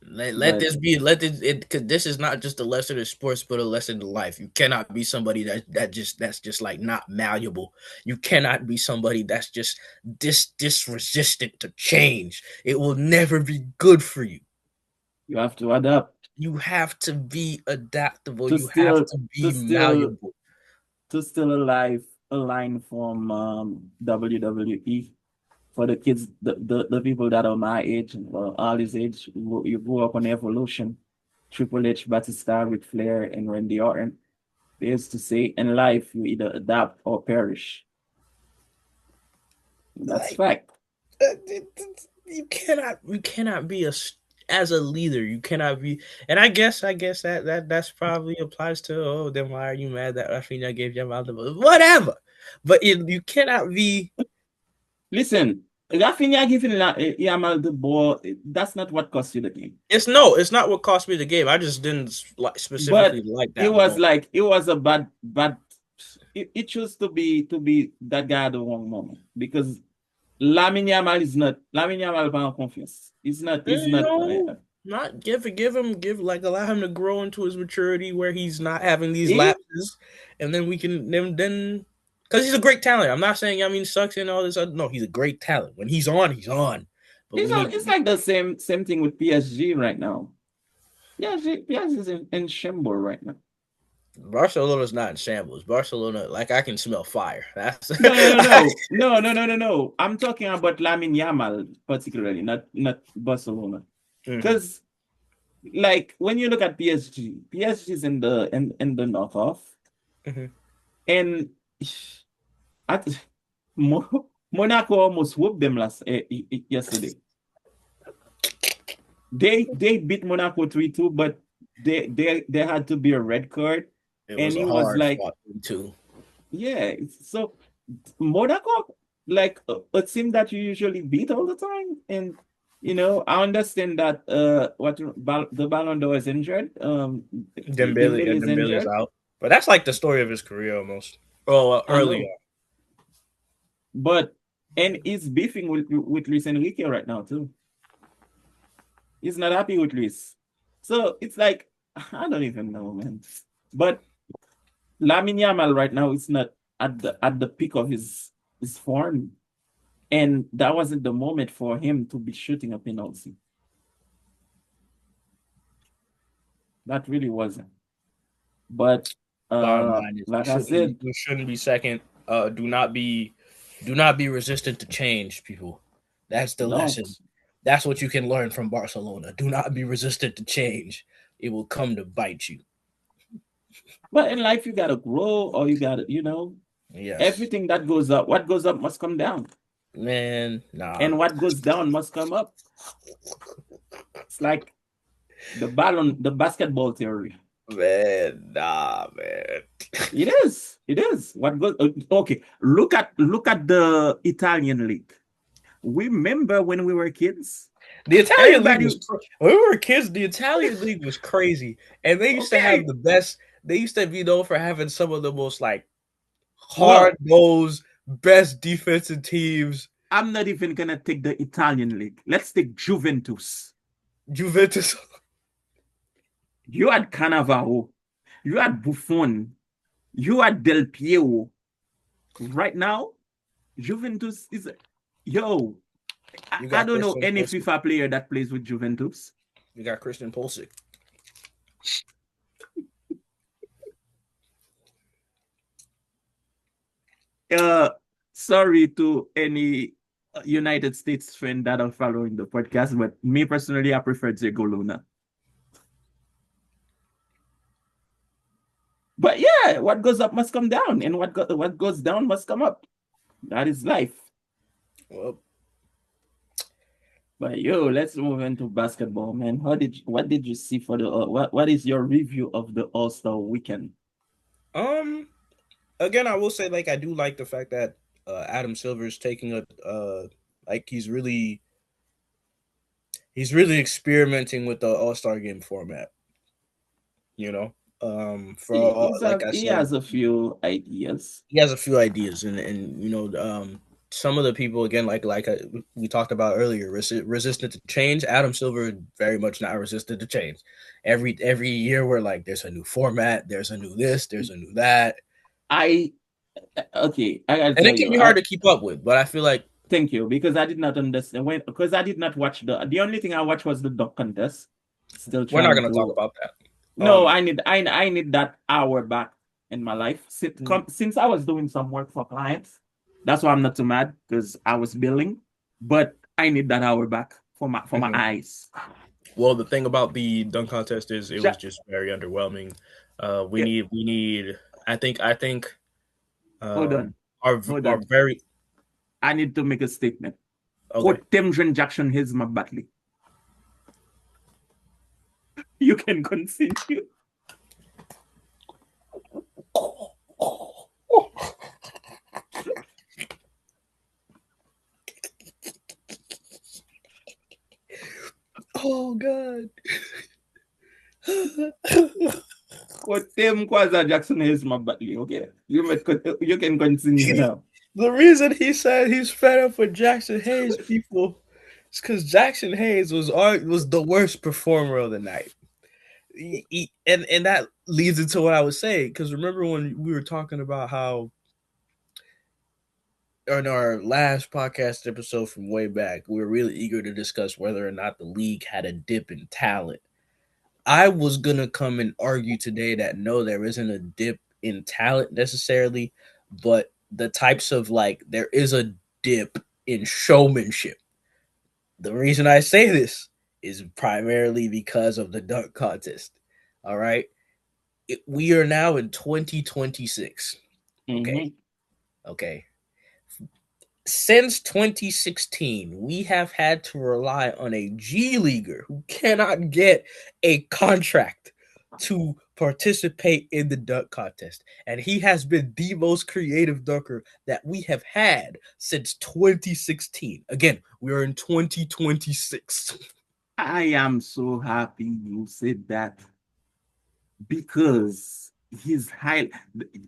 Let this because this is not just a lesson in sports, but a lesson in life. You cannot be somebody that's just like not malleable. You cannot be somebody that's just this resistant to change. It will never be good for you. You have to adapt. You have to be adaptable. You have to be malleable. To still alive, a line from WWE. For the kids, the people that are my age, Ali's age, you grew up on Evolution, Triple H, Batista, Ric Flair, and Randy Orton. They used to say, in life, you either adapt or perish. That's fact. You cannot be as a leader. You cannot be, and I guess that's probably applies to. Then why are you mad that Rafinha gave Yamal the ball? Whatever, but you cannot be. Listen, Rafinha giving Yamal the ball, that's not what cost you the game. It's not what cost me the game. I just didn't specifically like that. It was a bad. It chose to be that guy at the wrong moment because Lamine Yamal is not. Lamine Yamal pas confiance. He's not. Not give allow him to grow into his maturity where he's not having these lapses, and then we can then. Because he's a great talent. I'm not saying sucks and all this. No, he's a great talent. When he's on, he's on. But it's like the same thing with PSG right now. PSG is in shambles right now. Barcelona's not in shambles. Barcelona, like I can smell fire. That's No. I'm talking about Lamine Yamal particularly, not Barcelona. Because like when you look at PSG is in the knockoff, and Monaco almost whooped them yesterday. They beat Monaco 3-2, but they had to be a red card. It was like 2. Yeah, so Monaco, like a team that you usually beat all the time, and I understand that the Ballon d'Or is injured. Dembele is out, but that's like the story of his career almost. Early on. But he's beefing with Luis Enrique right now too. He's not happy with Luis, so it's like I don't even know, man. But Lamine Yamal right now is not at the peak of his form, and that wasn't the moment for him to be shooting a penalty. That really wasn't. But like I said, we shouldn't be second. Do not be resistant to change, people. That's the lesson. That's what you can learn from Barcelona. Do not be resistant to change. It will come to bite you. But in life, you gotta grow, or you gotta, everything that goes up, what goes up must come down. Man, nah. And what goes down must come up. It's like the basketball theory. Man, nah, man. It is. What goes? Okay, look at the Italian league. Remember when we were kids? The Italian league when we were kids, the Italian league was crazy, and they used to have the best. They used to be known for having some of the most like hard-nosed, best defensive teams. I'm not even gonna take the Italian league. Let's take Juventus. Juventus. You had Cannavaro. You had Buffon. You had Del Piero. Right now, Juventus is yo. I don't know any FIFA player that plays with Juventus. You got Christian Pulisic. Sorry to any United States fan that are following the podcast, but me personally, I prefer Diego Luna. But yeah, what goes up must come down, and what goes down must come up. That is life. Well, but yo, let's move into basketball, man. What did you see for the what is your review of the All-Star weekend? Again, I will say like I do like the fact that Adam Silver is taking a like he's really experimenting with the All-Star game format. You know, he has a few ideas. He has a few ideas, and you know, some of the people again, like we talked about earlier, resistant to change. Adam Silver very much not resistant to change. Every year we're like, there's a new format, there's a new this, there's a new that. I and it can be hard to keep up with, but I feel like thank you because I did not understand because I did not watch the only thing I watched was the dunk contest. Still, we're not going to talk about that. No, I need that hour back in my life since I was doing some work for clients. That's why I'm not too mad because I was billing, but I need that hour back for my eyes. Well, the thing about the dunk contest is it was just very underwhelming. We need. I think. Hold on. I need to make a statement. Okay. Tim Jackson here's my battle. You can continue. Oh God. What Tim Jackson is my battle, okay? You can continue now. The reason he said he's fed up with Jackson Hayes, people, is because Jackson Hayes was the worst performer of the night. And that leads into what I was saying, because remember when we were talking about how in our last podcast episode from way back, we were really eager to discuss whether or not the league had a dip in talent. I was going to come and argue today that no, there isn't a dip in talent necessarily, but the types of there is a dip in showmanship. The reason I say this is primarily because of the dunk contest. All right. We are now in 2026. Okay. Mm-hmm. Okay. Since 2016, we have had to rely on a G Leaguer who cannot get a contract to participate in the dunk contest. And he has been the most creative dunker that we have had since 2016. Again, we are in 2026. I am so happy you said that because he's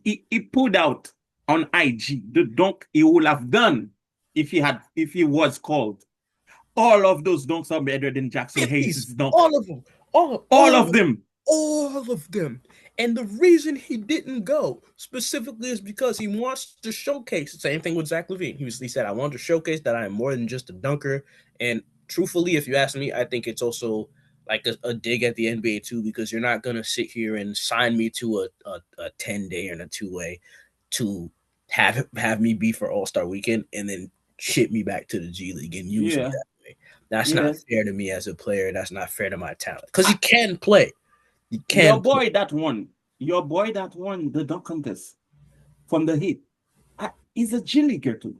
he put out on IG the dunk he would have done if he was called. All of those dunks are better than Jackson Hayes' dunk. All of them. All of them. All of them. And the reason he didn't go specifically is because he wants to showcase. Same thing with Zach LaVine. He said, I want to showcase that I am more than just a dunker. And truthfully, if you ask me, I think it's also like a dig at the NBA too, because you're not going to sit here and sign me to a 10-day and a 2-way to have me be for All-Star Weekend and then ship me back to the G League and use me that way. That's not fair to me as a player. That's not fair to my talent because he can play. Your boy that won the dunk contest from the Heat. He's a G Leaguer too.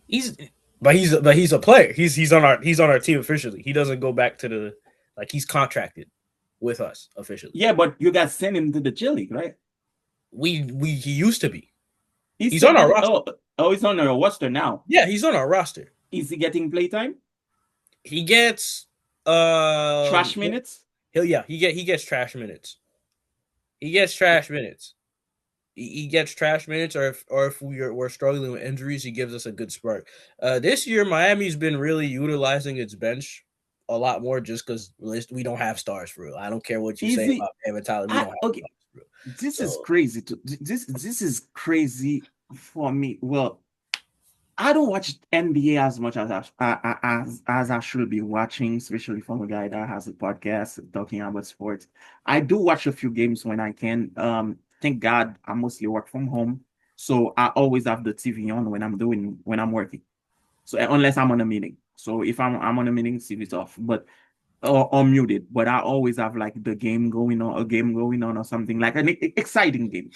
He's a player. He's on our team officially. He doesn't go back to he's contracted with us officially. Yeah, but you guys sent him to the G League, right? He used to be. He's on our roster. Oh, he's on our roster now. Yeah, he's on our roster. Is he getting playtime? He gets trash minutes. He gets trash minutes. He gets trash minutes. He gets trash minutes, or if we're struggling with injuries, he gives us a good spark. This year, Miami's been really utilizing its bench a lot more, just because we don't have stars for real. I don't care what you say Easy. about Evan Tyler, we don't have Okay. stars for real. This is So crazy. This is crazy for me. Well, I don't watch NBA as much as I should be watching, especially from a guy that has a podcast talking about sports. I do watch a few games when I can. Thank God I mostly work from home, so I always have the TV on when I'm working. So unless I'm on a meeting. So if I'm on a meeting, TV's off, but or muted. But I always have like the game going on, a game going on, or something like an exciting game.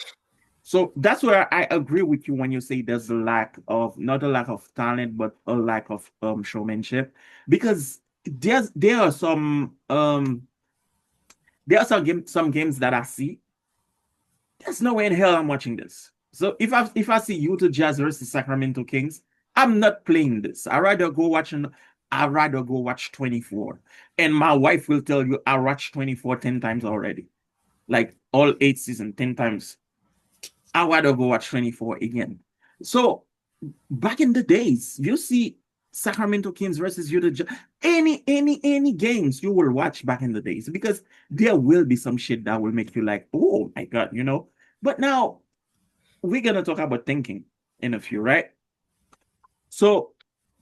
So that's where I agree with you when you say there's a lack of not a lack of talent, but a lack of showmanship. Because there are some games that I see. There's no way in hell I'm watching this. So if I see Utah Jazz versus Sacramento Kings, I'm not playing this. I'd rather go watch 24. And my wife will tell you I watched 24 10 times already. Like all 8 seasons, 10 times. I rather go watch 24 again. So back in the days, you see Sacramento Kings versus Utah Jazz, any games you will watch back in the days because there will be some shit that will make you like, oh my god, you know. But now we're gonna talk about thinking in a few, right? So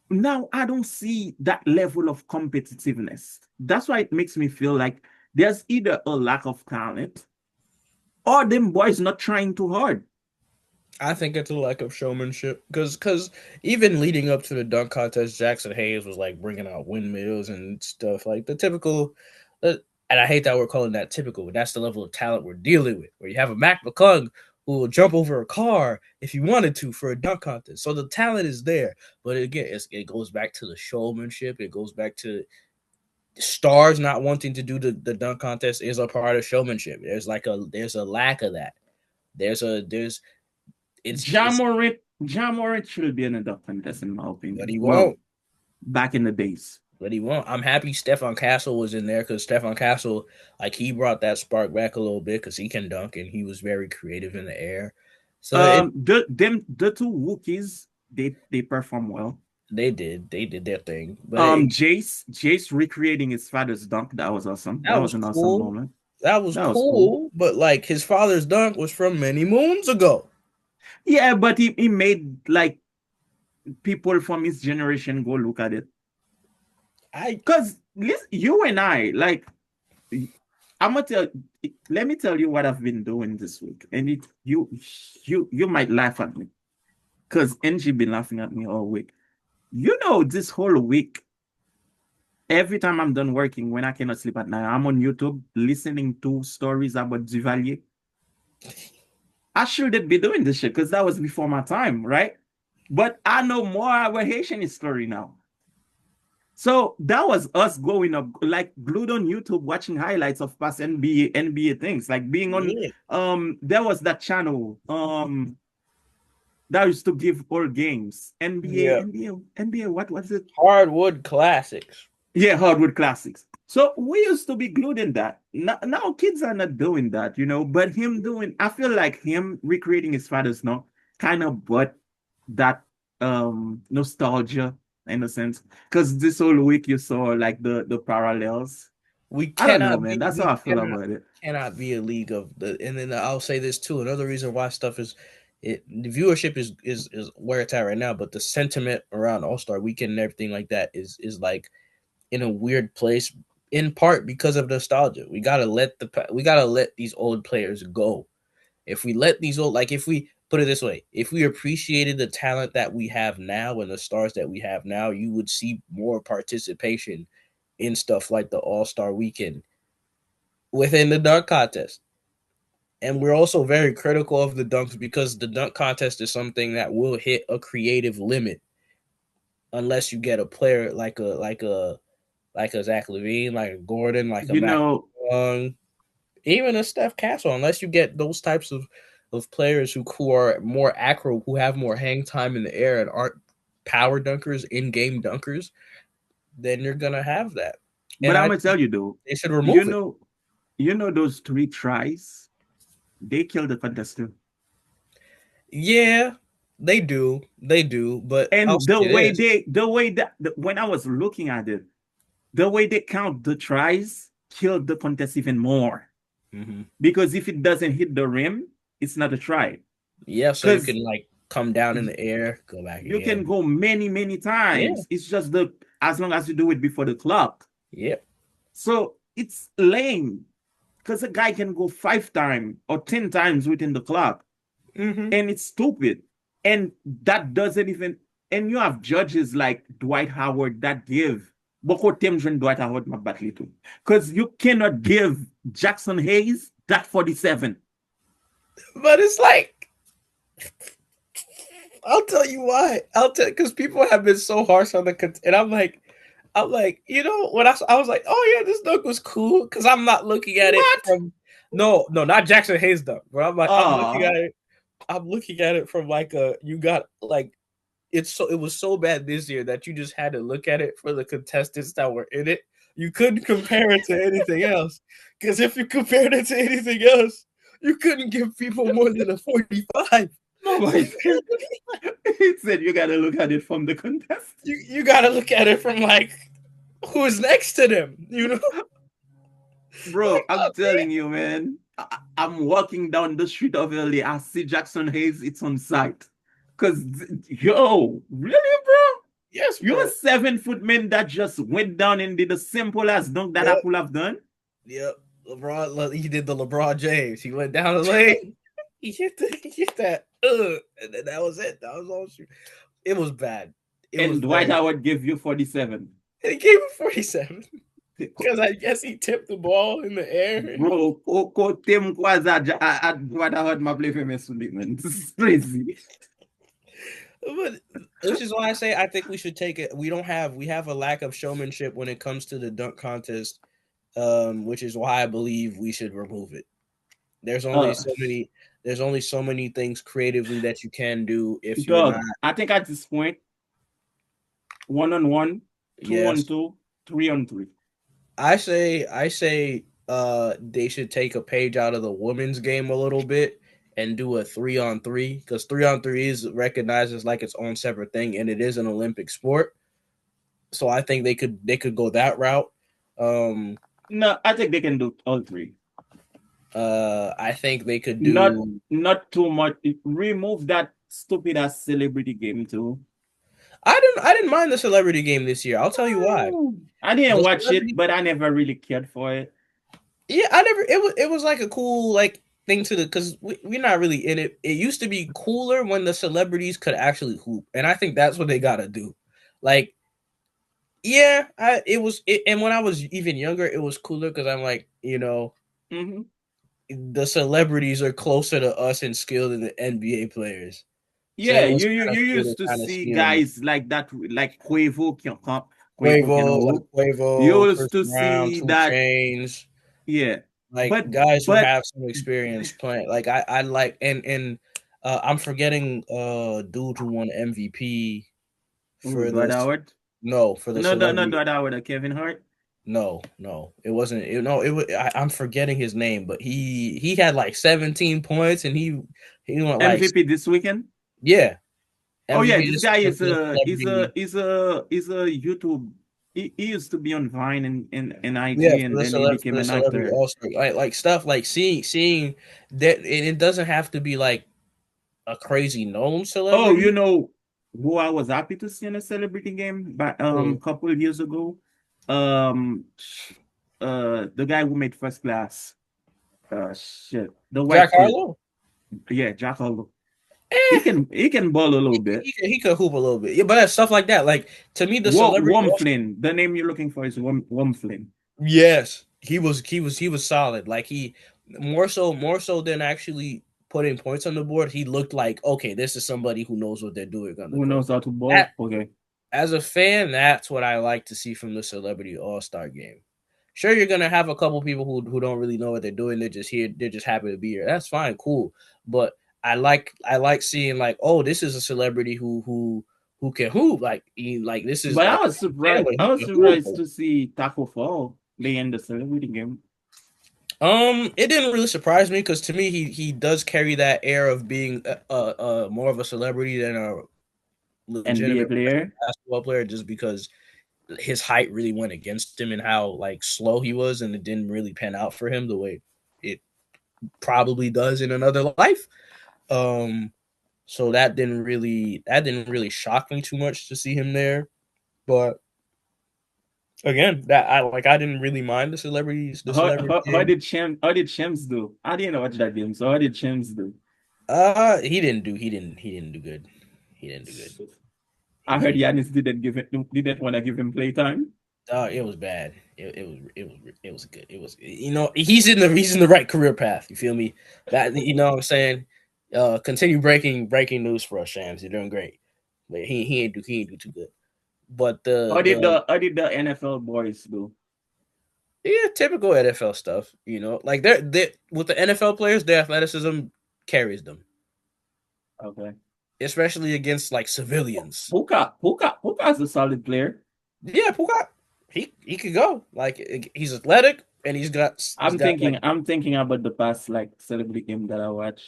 now I don't see that level of competitiveness. That's why it makes me feel like there's either a lack of talent or them boys not trying too hard. I think it's a lack of showmanship because even leading up to the dunk contest, Jackson Hayes was like bringing out windmills and stuff like the typical. And I hate that we're calling that typical, but that's the level of talent we're dealing with. Where you have a Mac McClung who will jump over a car if he wanted to for a dunk contest. So the talent is there, but again, it goes back to the showmanship. It goes back to stars not wanting to do the dunk contest is a part of showmanship. There's a lack of that. There's it's John Morant should be in a dunk contest in my but opinion. he Well, won't. back in the days. But he won't. I'm happy Stefan Castle was in there because Stefan Castle, like he brought that spark back a little bit because he can dunk and he was very creative in the air. So The two rookies they perform well. they did their thing. But it, Jace recreating his father's dunk, that was awesome. that That was was an awesome cool. moment. That was That was cool. cool. But like his father's dunk was from many moons ago. Yeah, but he made like people from his generation go look at it. I Because you and I, like, I'm gonna tell. Let me tell you what I've been doing this week, and you might laugh at me because NG been laughing at me all week. You know, this whole week, every time I'm done working, when I cannot sleep at night, I'm on YouTube listening to stories about Duvalier. I shouldn't be doing this shit because that was before my time, right? But I know more about Haitian history now. So that was us going up, like glued on YouTube, watching highlights of past NBA things, like being on. yeah There was that channel that used to give all games. NBA, yeah NBA, NBA. What was it? hardwood classics. Yeah, Hardwood Classics. So we used to be glued in that. Now kids are not doing that, you know. But him doing, I feel like him recreating his father's no kind of brought that nostalgia in a sense. Because this whole week you saw like the parallels. We I don't know, cannot man. be That's we how I feel about it. cannot be a league of the. And then I'll say this too. Another reason why stuff is the viewership is where it's at right now, but the sentiment around All Star Weekend and everything like that is like in a weird place. In part because of nostalgia, we gotta let these old players go. If we let these old, like if we put it this way, if we appreciated the talent that we have now and the stars that we have now, you would see more participation in stuff like the All Star Weekend within the dunk contest. And we're also very critical of the dunks because the dunk contest is something that will hit a creative limit unless you get a player like a Zach Levine, like a Gordon, like a You Mac know, Young, even a Steph Castle. Unless you get those types of players who are more acro, who have more hang time in the air and aren't power dunkers, in game dunkers, then you're gonna have that. but And I'm I gonna think tell you though, they should you remove it. know, you know those three tries, they killed the contest too. Yeah, they do. They do. But I'll And say this. the way that when I was looking at it, the way they count the tries killed the contest even more. Mm-hmm. Because if it doesn't hit the rim, it's not a try. Yeah, so you Because can like come down in the air, go back you can again. go many Yeah. times. It's just the as long as you do it before the clock. Yep. So it's lame because a guy can go 5 times or 10 times within the clock, Mm-hmm. and it's stupid. And that doesn't even. And you have judges like Dwight Howard that give Boko Temjun Dwight Howard my battle too, because you cannot give Jackson Hayes that 47. But it's like I'll tell you why. I'll tell because people have been so harsh on and I'm like, when I was like, oh yeah, this dunk was cool because I'm not looking at it What? from no, not Jackson Hayes dunk, but I'm like, Oh, I'm looking at it from like you got like it was so bad this year that you just had to look at it for the contestants that were in it. You couldn't compare it to anything else because if you compared it to anything else, you couldn't give people more than a 45. oh my God. He said you got to look at it from the contest. You got to look at it from like who's next to them, Bro, Like, I'm oh, telling you, man. I'm walking down the street of LA. I see Jackson Hayes. It's on site. Because, yo, really, bro? yes, You're a bro. 7 foot man that just went down and did a simple as dunk that I Yep, could have done. yep. LeBron, he did the LeBron James. He went down the lane. He hit that. And then that was it. That was all. It was bad. It was And Dwight very. Howard gave you 47. And he gave him 47 because I guess he tipped the ball in the air. Bro, tem kwaza Dwight Howard ma play for me, man. This is crazy. But which is why I say I think we should take it. We have a lack of showmanship when it comes to the dunk contest, which is why I believe we should remove it. There's only Uh, so many. There's only so many things creatively that you can do if you're not. Dog, I think at this point, 1-on-1, two on Yes, two, 3-on-3. I say they should take a page out of the women's game a little bit and do a 3-on-3 because 3-on-3 is recognized as like its own separate thing and it is an Olympic sport. So I think they could go that route. Um, No, I think they can do all three. I think they could Not do. not too much. Remove that stupid ass celebrity game too. I didn't mind the celebrity game this year. I'll tell you why. I didn't The watch it, celebrity, but I never really cared for it. yeah, I never. It was like a cool like thing to the because we're not really in it. It used to be cooler when the celebrities could actually hoop, and I think that's what they got to do. Like, yeah, and when I was even younger, it was cooler because I'm like, Hmm. the celebrities are closer to us in skill than the NBA players. So Yeah, it was kind you of cool to used to kind of see see them. guys like that, like Quavo can Quavo, like hoop. You Quavo, used Chris to Brown, see 2 that, Chains, yeah. like But guys who but have some experience playing. Like I like and I'm forgetting dude who won MVP oh, for Dwight this. Howard. No, for the No, not celebrity. Dwight Howard, Kevin Hart. No, it wasn't. No, it was. I'm forgetting his name, but he had like 17 points, and he went like MVP this weekend. yeah Oh yeah, MVP this this guy weekend is for the celebrity. a YouTube. He used to be on Vine and Yeah, IG, for and the then he for became the an celebrity actor. all star, like stuff like seeing that, and it doesn't have to be like a crazy known Oh, celebrity. who I was happy to see in a celebrity game, but Hmm. couple of years ago, um, the guy who made first class, shit, the Jack white kid, Harlow. yeah, Jack Harlow. He Eh, can ball a little bit. he could hoop a little bit. Yeah, but that's stuff like that. Like to me, the celebrity. Flynn. The name you're looking for is Worm Flynn. Yes, he was solid. Like he more so than actually putting points on the board. He looked like okay, this is somebody who knows what they're doing on the Who court. knows how to That ball? Okay. as a fan, that's what I like to see from the celebrity all star game. Sure, you're gonna have a couple people who don't really know what they're doing. They're just here. They're just happy to be here. That's fine, cool. But I like seeing like, oh, this is a celebrity who can hoop. Like this is But like I was surprised. family. I He was can hoop. surprised to see Taco Fall play in the celebrity game. It didn't really surprise me because to me he does carry that air of being more of a celebrity than a NBA legitimate player. basketball player, just because his height really went against him and how like slow he was, and it didn't really pan out for him the way it probably does in another life. Um, so that didn't really shock me too much to see him there. But again, that I didn't really mind the celebrity How game. did Shams do? I didn't watch that game, so how did Shams do? He didn't do good. He didn't do good. I He heard didn't. Giannis didn't want to give him playtime. It was bad. It was good. It was, he's in the right career path. You feel me? That, what I'm saying. Continue breaking news for us, Shams. You're doing great, but he ain't do too good. But How did the NFL boys do? yeah, typical NFL stuff. Like they with the NFL players, their athleticism carries them, Okay. especially against like civilians. Puka is a solid player. Yeah, Puka, he could go. Like, he's athletic and he's I'm got like thinking I'm thinking about the past like celebrity game that I watch.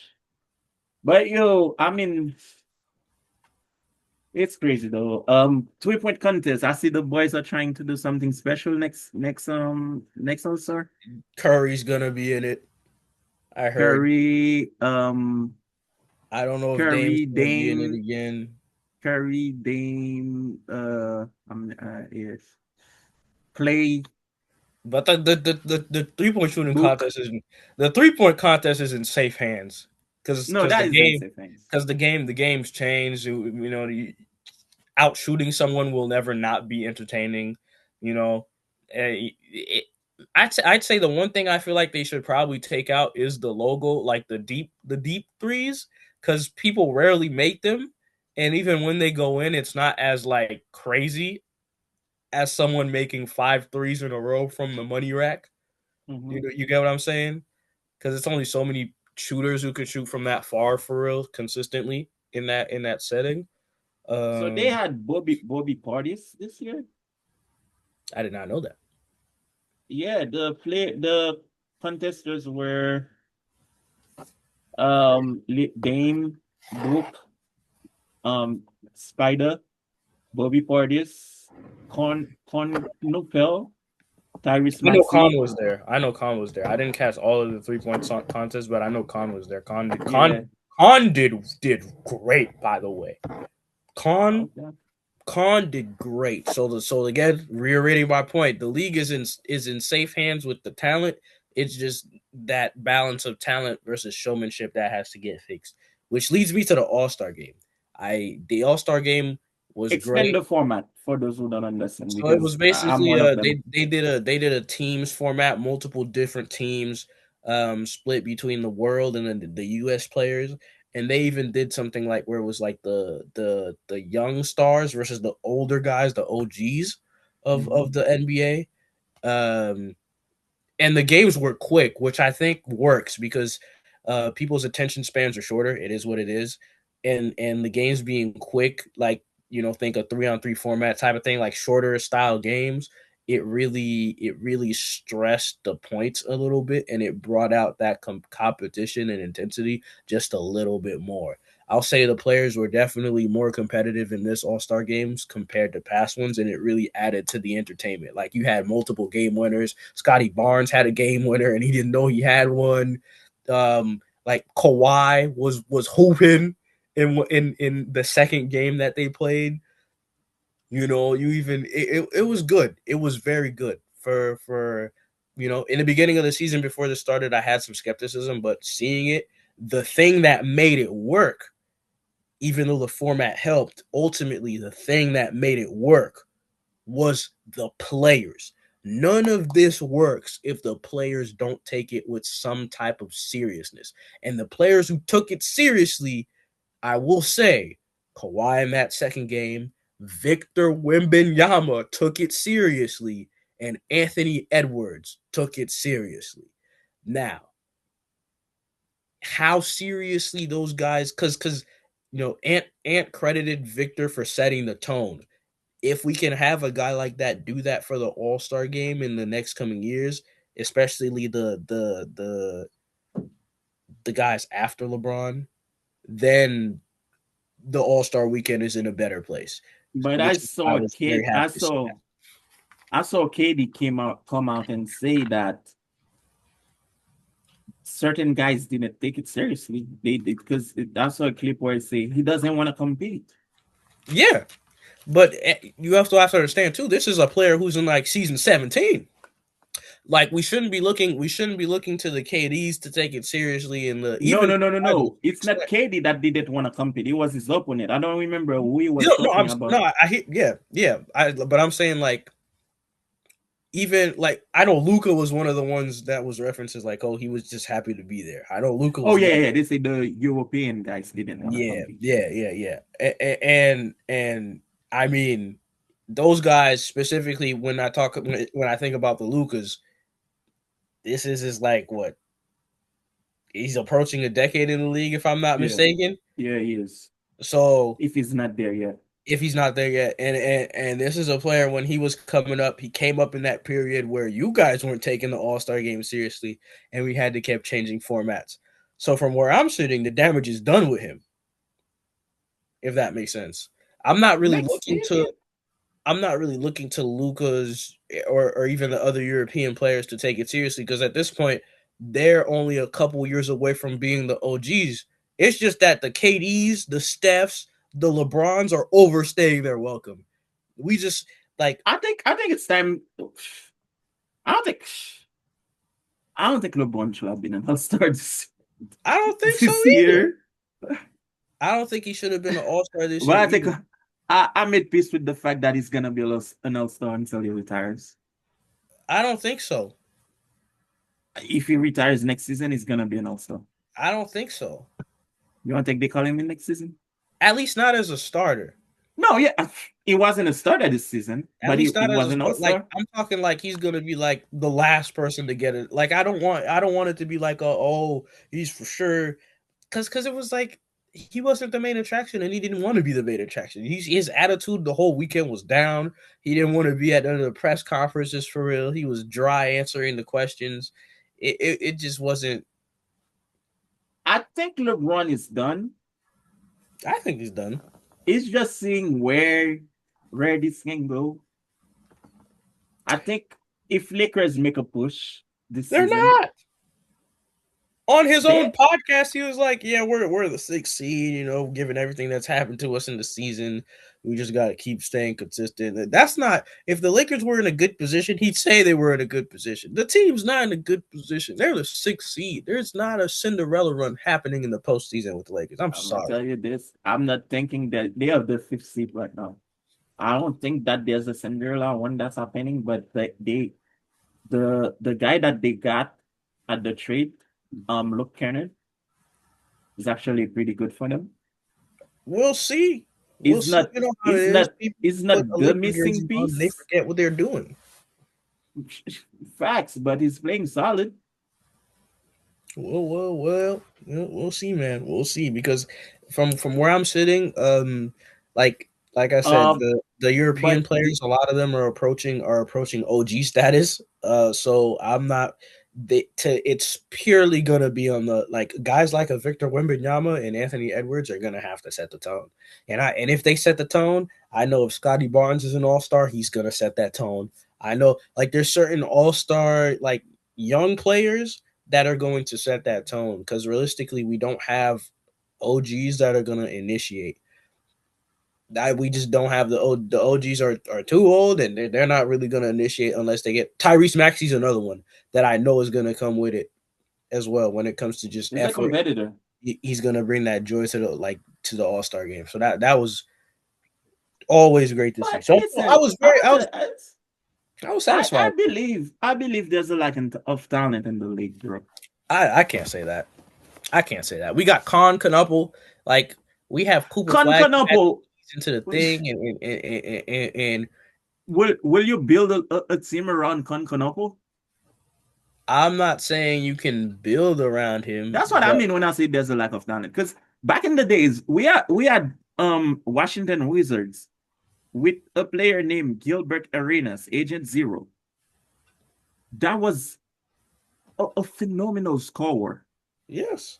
But yo, I mean, it's crazy though. 3-point contest. I see the boys are trying to do something special next All-Star. Curry's gonna be in it. I heard. Curry, I don't know if Dame's Curry, gonna be in it Dame, again. Curry, Dame, yes. Play But the 3-point shooting book. contest isn't the 3-point contest is in safe hands because No, because that the is game insane things. because the game's changed. Out shooting someone will never not be entertaining. You know, I'd say the one thing I feel like they should probably take out is the logo, like the deep threes, because people rarely make them, and even when they go in, it's not as like crazy as someone making five threes in a row from the money rack. Hmm. You get what I'm saying? Because it's only so many shooters who could shoot from that far for real consistently in that setting. So they Um, had Bobby parties this year. I did not know that. Yeah, the contestants were Dame, Book, um Spider, Bobby Portis, Con Nupel, Tyrese I know Khan Maxey. was there. I know Khan was there. I didn't catch all of the 3-point contests, but I know Khan was there. Khan did Khan Yeah. Khan did great, by the way. Khan Okay. Khan did great. So again, reiterating my point, the league is in safe hands with the talent. It's just that balance of talent versus showmanship that has to get fixed. Which leads me to the All-Star game. The All-Star game was Explain great. the format for those who don't understand So it was because I'm basically one of them. they did a teams format, multiple different teams, split between the world and then the U.S. players, and they even did something like where it was like the young stars versus the older guys, the OGs of Mhm. the NBA. Um, and the games were quick, which I think works because people's attention spans are shorter. It is what it is, and the games being quick, like think a 3-on-3 format type of thing, like shorter style games. It really stressed the points a little bit, and it brought out that competition and intensity just a little bit more. I'll say the players were definitely more competitive in this All Star games compared to past ones, and it really added to the entertainment. Like, you had multiple game winners. Scotty Barnes had a game winner, and he didn't know he had one. Like, Kawhi was hooping in the second game that they played. It was good. It was very good for in the beginning of the season before this started. I had some skepticism, but seeing it, the thing that made it work, even though the format helped, ultimately the thing that made it work was the players. None of this works if the players don't take it with some type of seriousness. And the players who took it seriously, I will say, Kawhi in that second game, Victor Wembanyama took it seriously, and Anthony Edwards took it seriously. Now, how seriously those guys, because Ant credited Victor for setting the tone. If we can have a guy like that do that for the All-Star game in the next coming years, especially the guys after LeBron, then the All-Star weekend is in a better place. But Which I was very happy to see that. I saw KD come out and say that certain guys didn't take it seriously. They did because I saw a clip where it say he doesn't want to compete. Yeah, but you also have to understand too. This is a player who's in like season 17. Like we shouldn't be looking to the KDs to take it seriously in the No, even no, no, no, no. It's not KD that didn't want to compete. It was his opponent. I don't remember who he was no, talking about. I hear, yeah. But I'm saying like even like I know Luca was one of the ones that was references like, oh, he was just happy to be there. I know Luca Oh was yeah, one. yeah. They say the European guys didn't want to compete. Yeah. And I mean, those guys specifically when I think about the Lucas, this is like what he's approaching a decade in the league, if I'm not Yeah, mistaken. yeah, he is. So If he's not there yet. if he's not there yet, and this is a player when he was coming up, he came up in that period where you guys weren't taking the All-Star game seriously, and we had to keep changing formats. So from where I'm sitting, the damage is done with him. If that makes sense, I'm not really looking Yeah. to. I'm not really looking to Luca's or even the other European players to take it seriously because at this point they're only a couple years away from being the OGs. It's just that the KDs, the Stephs, the LeBrons are overstaying their welcome. We just like I think it's time. I don't think I don't think LeBron should have been an All-Star I don't think so this either. year. I don't think he should have been an All-Star this But year I think either. I made peace with the fact that he's gonna be an All-Star until he retires. I don't think so. If he retires next season, he's gonna be an All-Star. I don't think so. You want to think they call him in next season? At least not as a starter. No, yeah, he wasn't a starter this season, At but least he not as was a an like All-Star. I'm talking like he's gonna be like the last person to get it. Like I don't want it to be like he's for sure because it was like he wasn't the main attraction and he didn't want to be the main attraction. His attitude the whole weekend was down. He didn't want to be at none of the press conferences for real. He was dry answering the questions. It just wasn't. I think LeBron is done. I think he's done. It's just seeing where this can go. I think if Lakers make a push this They're season, not. On his own they podcast, he was like, "Yeah, we're the 6th seed. You know, given everything that's happened to us in the season, we just got to keep staying consistent." That's not. If the Lakers were in a good position, he'd say they were in a good position. The team's not in a good position. They're the 6th seed. There's not a Cinderella run happening in the postseason with the Lakers. I'm I'm gonna sorry. tell you this. I'm not thinking that they are the fifth seed right now. I don't think that there's a Cinderella one that's happening, but the guy that they got at the trade, Luke Kennard, is actually pretty good for them. We'll see. We'll He's see. not You know how it he's is. not People he's put not a the Laker missing jersey on, and they piece. forget what they're doing. Facts, but he's playing solid. We'll see, man. We'll see because from where I'm sitting, like I said, Um, the European but players, a lot of them are approaching OG status. So I'm not. It's purely gonna be on the like guys like a Victor Wembanyama and Anthony Edwards are gonna have to set the tone, and if they set the tone, I know if Scotty Barnes is an All Star, he's gonna set that tone. I know like there's certain All Star like young players that are going to set that tone because realistically, we don't have OGs that are going to initiate. That we just don't have the OGs are too old and they're not really going to initiate unless they get Tyrese Maxey's another one that I know is going to come with it as well when it comes to just he's a effort. competitor. He's going to bring that joy to the All Star game. So that was always great to see. But So I listen, was I'm very gonna tell you, I was I satisfied. believe there's a lack of talent in the league, bro. I can't say that. I can't say that. We got Con Canuple. Like we have Cooper Flag Concanopo, into the thing, and will you build a team around Concanopo? I'm not saying you can build around him, That's what I but mean when I say there's a lack of talent. Because back in the days, we had Washington Wizards with a player named Gilbert Arenas, Agent Zero. That was a phenomenal scorer. Yes,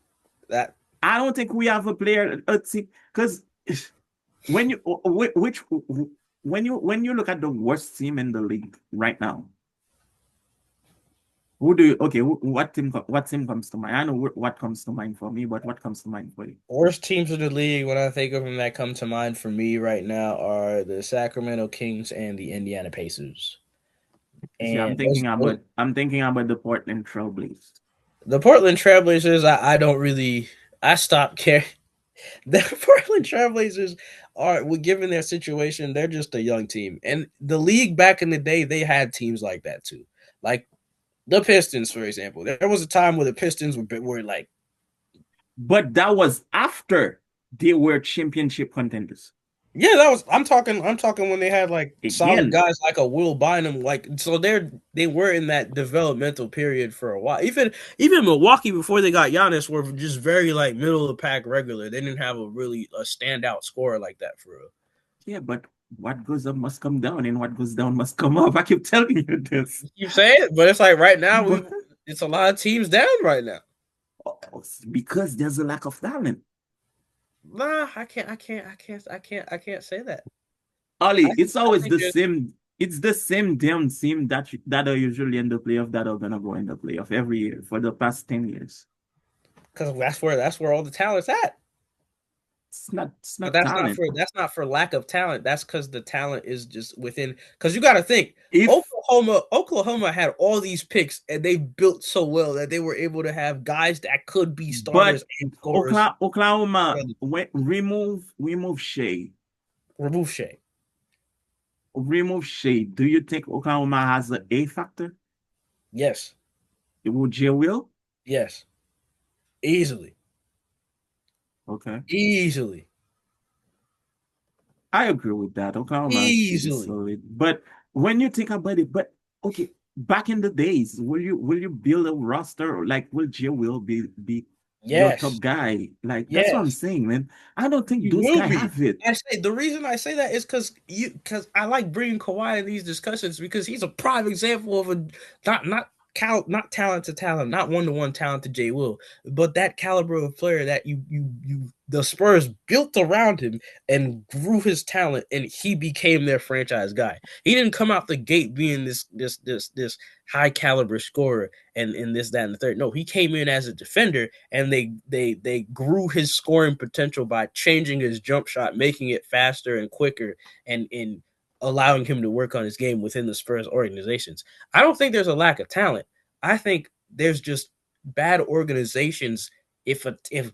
that I don't think we have a player, a team, because when you which when you look at the worst team in the league right now, who do you okay? What team comes to mind? I know what comes to mind for me, but what comes to mind for you? worst teams in the league. When I think of them that come to mind for me right now are the Sacramento Kings and the Indiana Pacers. See, And those I'm thinking about the Portland Trailblazers. the Portland Trailblazers, I don't really, I stopped caring. The Portland Trailblazers are, well, given their situation, they're just a young team. And the league back in the day, they had teams like that too. Like the Pistons, for example. There was a time where the Pistons were like, But that was after they were championship contenders. yeah, that was, I'm talking when they had like solid Again, guys like a Will Bynum, like, so they were in that developmental period for a while. Even Milwaukee before they got Giannis were just very like middle of the pack regular. They didn't have a standout scorer like that for real. yeah, but what goes up must come down, and what goes down must come up. I keep telling you this. You say it, but it's like right now But it's a lot of teams down right now. because there's a lack of talent. Nah, I can't say that. I Ollie, think, it's I always think the there's same. It's the same damn team that are usually in the playoff that are gonna go in the playoff every year for the past 10 years. because that's where all the talent's at. It's But not talent. that's not for lack of talent. That's because the talent is just within. Because you got to think, If Oklahoma had all these picks and they built so well that they were able to have guys that could be but starters and scorers. Oklahoma remove Shea. Remove Shea. Remove Shea. Do you think Oklahoma has an A factor? Yes, Would J will? yes, easily, Okay. easily, I agree with that. Oklahoma is pretty easily. solid. But when you think about it, but okay, back in the days, will you build a roster like will J will be your top Yes, guy? Like that's what I'm yes. saying, man. I don't think He those will guys be. have it. I say the reason I say that is because I like bringing Kawhi in these discussions because he's a prime example of a not talent to talent, not 1-to-1 talent to Jay Will, but that caliber of player that you the Spurs built around him and grew his talent and he became their franchise guy. He didn't come out the gate being this high caliber scorer and this, that, and the third. No, he came in as a defender and they grew his scoring potential by changing his jump shot, making it faster and quicker, and allowing him to work on his game within the Spurs organizations. I don't think there's a lack of talent. I think there's just bad organizations. If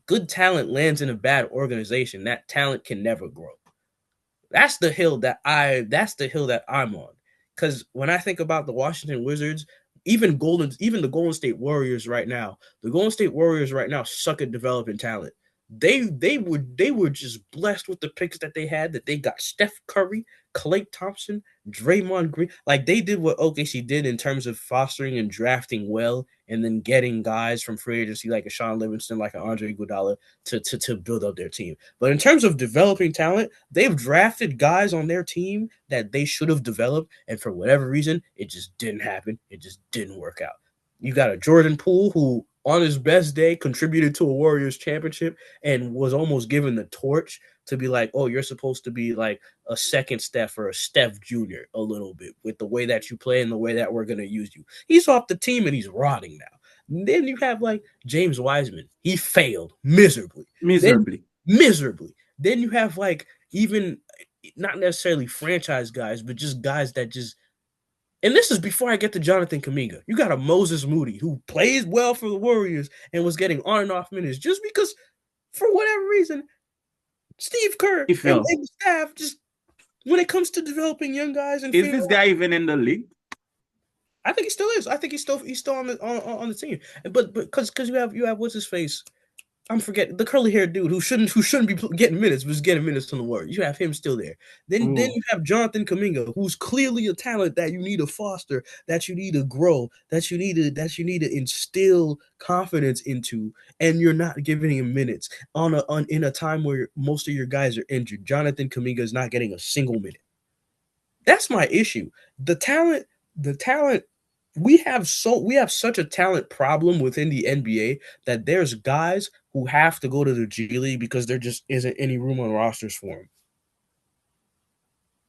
good talent lands in a bad organization, that talent can never grow. That's the hill that I'm on. Because when I think about the Washington Wizards, even the Golden State Warriors right now, suck at developing talent. They were just blessed with the picks that they had. That they got Steph Curry, Klay Thompson, Draymond Green. Like they did what OKC did in terms of fostering and drafting well, and then getting guys from free agency like a Sean Livingston, like an Andre Iguodala to build up their team. But in terms of developing talent, they've drafted guys on their team that they should have developed, and for whatever reason, it just didn't happen. It just didn't work out. You got a Jordan Poole who, on his best day, contributed to a Warriors championship and was almost given the torch to be like, oh, you're supposed to be like a second Steph or a Steph Jr. a little bit with the way that you play and the way that we're going to use you. He's off the team and he's rotting now. And then you have like James Wiseman. He failed miserably. Then Miserably. miserably. Then you have like even not necessarily franchise guys, but just guys that just, and this is before I get to Jonathan Kaminga. You got a Moses Moody who plays well for the Warriors and was getting on and off minutes just because, for whatever reason, Steve Kerr He and fell. the staff just, when it comes to developing young guys and Is figuring this out, guy even in the league? I think he still is. I think he's still on the team. But because you have what's his face, I'm forgetting the curly haired dude who shouldn't be getting minutes, but is getting minutes on the Warriors. You have him still there. Then Oh, you have Jonathan Kaminga, who's clearly a talent that you need to foster, that you need to grow, that you need to instill confidence into, and you're not giving him minutes in a time where most of your guys are injured. Jonathan Kaminga is not getting a single minute. That's my issue. The talent we have such a talent problem within the NBA that there's guys who have to go to the G League because there just isn't any room on rosters for them.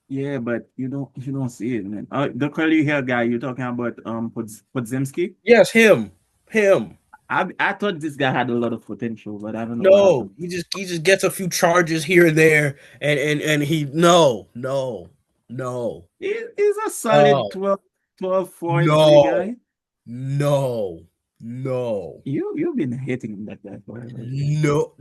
Yeah, but you don't see it, man. The curly hair guy you're talking about, Podzimski. Yes, him. I thought this guy had a lot of potential, but I don't know what No, happened. he just gets a few charges here and there, and he no, He's a solid oh 12 points no, guy. no, no. You've been hating that guy forever. No,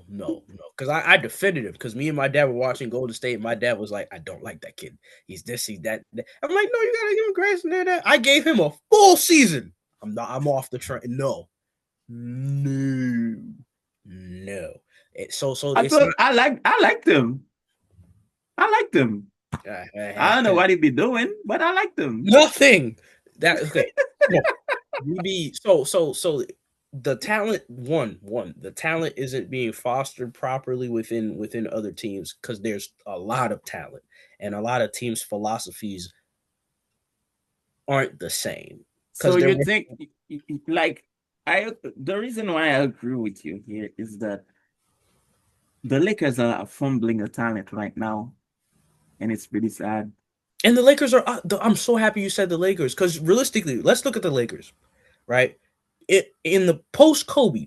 no. Because I defended him because me and my dad were watching Golden State. And my dad was like, I don't like that kid. He's this, he's that. I'm like, no, you gotta give him grace and that. I gave him a full season. I'm off the train. No, no, no. So I it's thought not. I liked him. I liked him. I don't know what he'd be doing, but I liked him. Nothing. That okay. No. So the talent the talent isn't being fostered properly within other teams because there's a lot of talent and a lot of teams' philosophies aren't the same So because they're you think like the reason why I agree with you here is that the Lakers are fumbling a talent right now, and it's pretty sad. and the Lakers are. I'm so happy you said the Lakers because realistically, let's look at the Lakers, right? It in the post Kobe,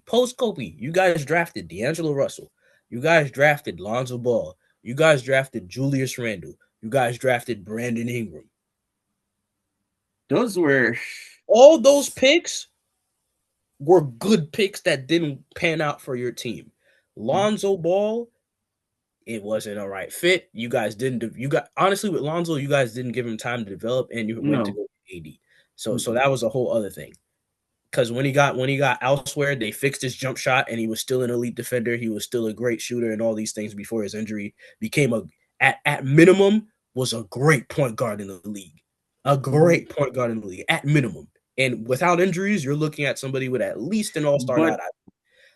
you guys drafted D'Angelo Russell, you guys drafted Lonzo Ball, you guys drafted Julius Randle, you guys drafted Brandon Ingram. Those were All those picks were good picks that didn't pan out for your team. Lonzo Ball, it wasn't a right fit. You guys didn't. You got honestly with Lonzo, you guys didn't give him time to develop, and you went to no. go AD. So that was a whole other thing. Because when he got elsewhere, they fixed his jump shot, and he was still an elite defender. He was still a great shooter, and all these things before his injury became at minimum was a great point guard in the league, a great point guard in the league at minimum. And without injuries, you're looking at somebody with at least an All Star nod.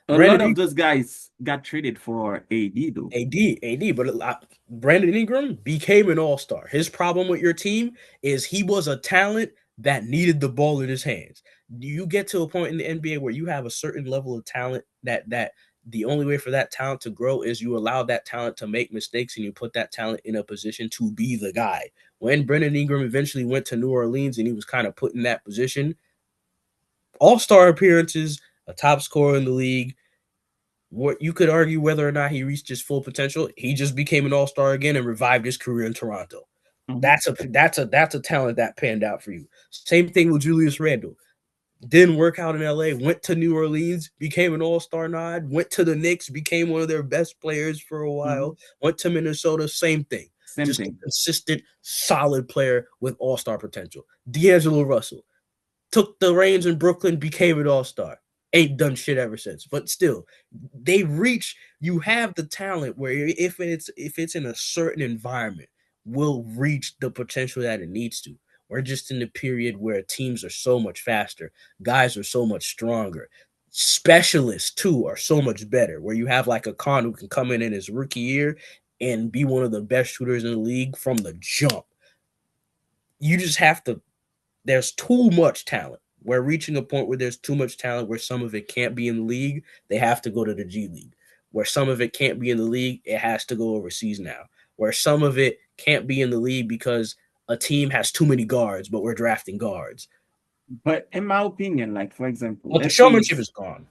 But a Brandon lot of Ingram, those guys got traded for AD though. AD, but Brandon Ingram became an All Star. His problem with your team is he was a talent that needed the ball in his hands. You get to a point in the NBA where you have a certain level of talent that the only way for that talent to grow is you allow that talent to make mistakes and you put that talent in a position to be the guy. When Brandon Ingram eventually went to New Orleans and he was kind of put in that position, All-Star appearances, a top scorer in the league, what you could argue whether or not he reached his full potential. He just became an all-star again and revived his career in Toronto. Mhm. That's a talent that panned out for you. Same thing with Julius Randle. Didn't work out in LA, went to New Orleans, became an all-star nod, went to the Knicks, became one of their best players for a while, went to Minnesota, same thing. Same Just a thing. consistent, solid player with all-star potential. D'Angelo Russell took the reins in Brooklyn, became an all-star. Ain't done shit ever since. But still, you have the talent where if it's in a certain environment, will reach the potential that it needs to. We're just in the period where teams are so much faster, guys are so much stronger. Specialists too are so much better. Where you have like a Khan who can come in his rookie year and be one of the best shooters in the league from the jump. You just have to there's too much talent. We're reaching a point where there's too much talent where some of it can't be in the league. They have to go to the G League. Where some of it can't be in the league, it has to go overseas now. Where some of it can't be in the league because a team has too many guards, but we're drafting guards. But in my opinion, like for example, But the let's say showmanship is gone.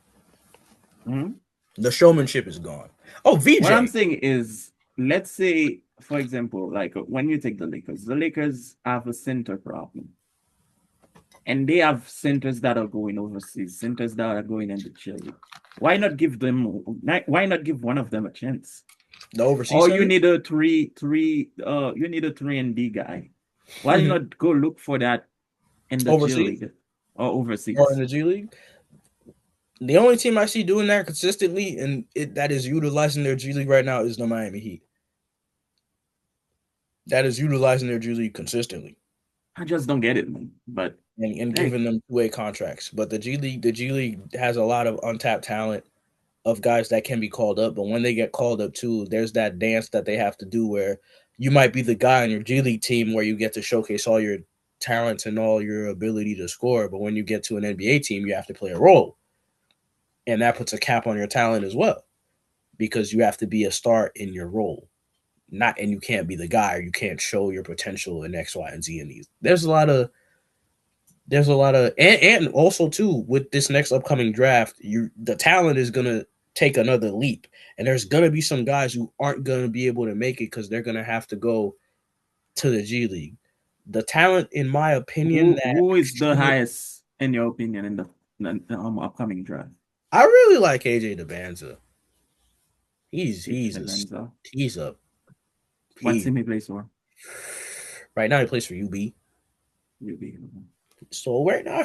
Mhm. The showmanship is gone. Oh, What I'm VJ. saying is, let's say, for example, like when you take the Lakers have a center problem. And they have centers that are going overseas, centers that are going in the Chile. Why not give one of them a chance? The overseas Or you center? need you need a 3 and D guy. Why Mm-hmm. not go look for that in the G Overseas League or or in overseas? the G League? The only team I see doing that consistently and that is utilizing their G League right now is the Miami Heat. That is utilizing their G League consistently I just don't get it, man. But and hey, giving them two-way contracts. But the G League has a lot of untapped talent of guys that can be called up. But when they get called up too, there's that dance that they have to do where you might be the guy on your G League team where you get to showcase all your talents and all your ability to score, but when you get to an NBA team, you have to play a role, and that puts a cap on your talent as well because you have to be a star in your role. Not and you can't be the guy or you can't show your potential in X, Y, and Z and these. There's a lot of and also too with this next upcoming draft, the talent is gonna take another leap. And there's gonna be some guys who aren't gonna be able to make it because they're gonna have to go to the G League. The talent, in my opinion, that Who is the highest in your opinion in the upcoming draft? I really like AJ DeBanza. He's Atlanta. he's up. What team he plays for? Right now he plays for UB. UB. So right now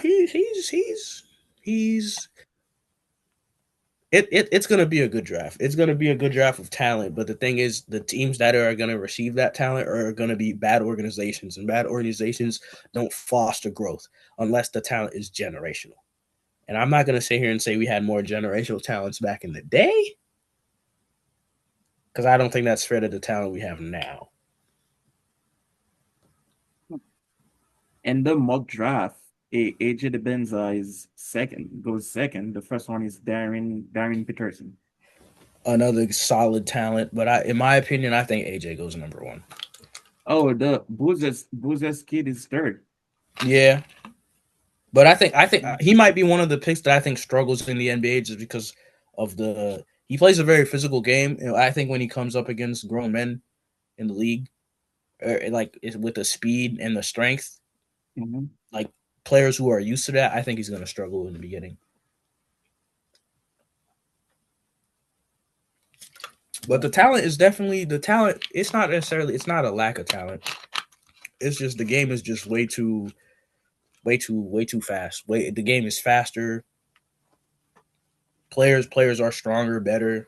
it's gonna be a good draft. It's gonna be a good draft of talent. But the thing is, the teams that are gonna receive that talent are gonna be bad organizations, and bad organizations don't foster growth unless the talent is generational. And I'm not gonna sit here and say we had more generational talents back in the day, because I don't think that's fair to the talent we have now. In the mock draft, AJ DeBenza goes second. The first one is Darren Peterson. Another solid talent, but in my opinion, I think AJ goes number one. Oh, the Boozer's kid is third. Yeah, but I think he might be one of the picks that I think struggles in the NBA just because of he plays a very physical game. And I think when he comes up against grown men in the league, like with the speed and the strength, like players who are used to that, I think he's going to struggle in the beginning. But the talent is definitely the talent. It's not a lack of talent. It's just the game is just way too fast. The game is faster. Players are stronger, better.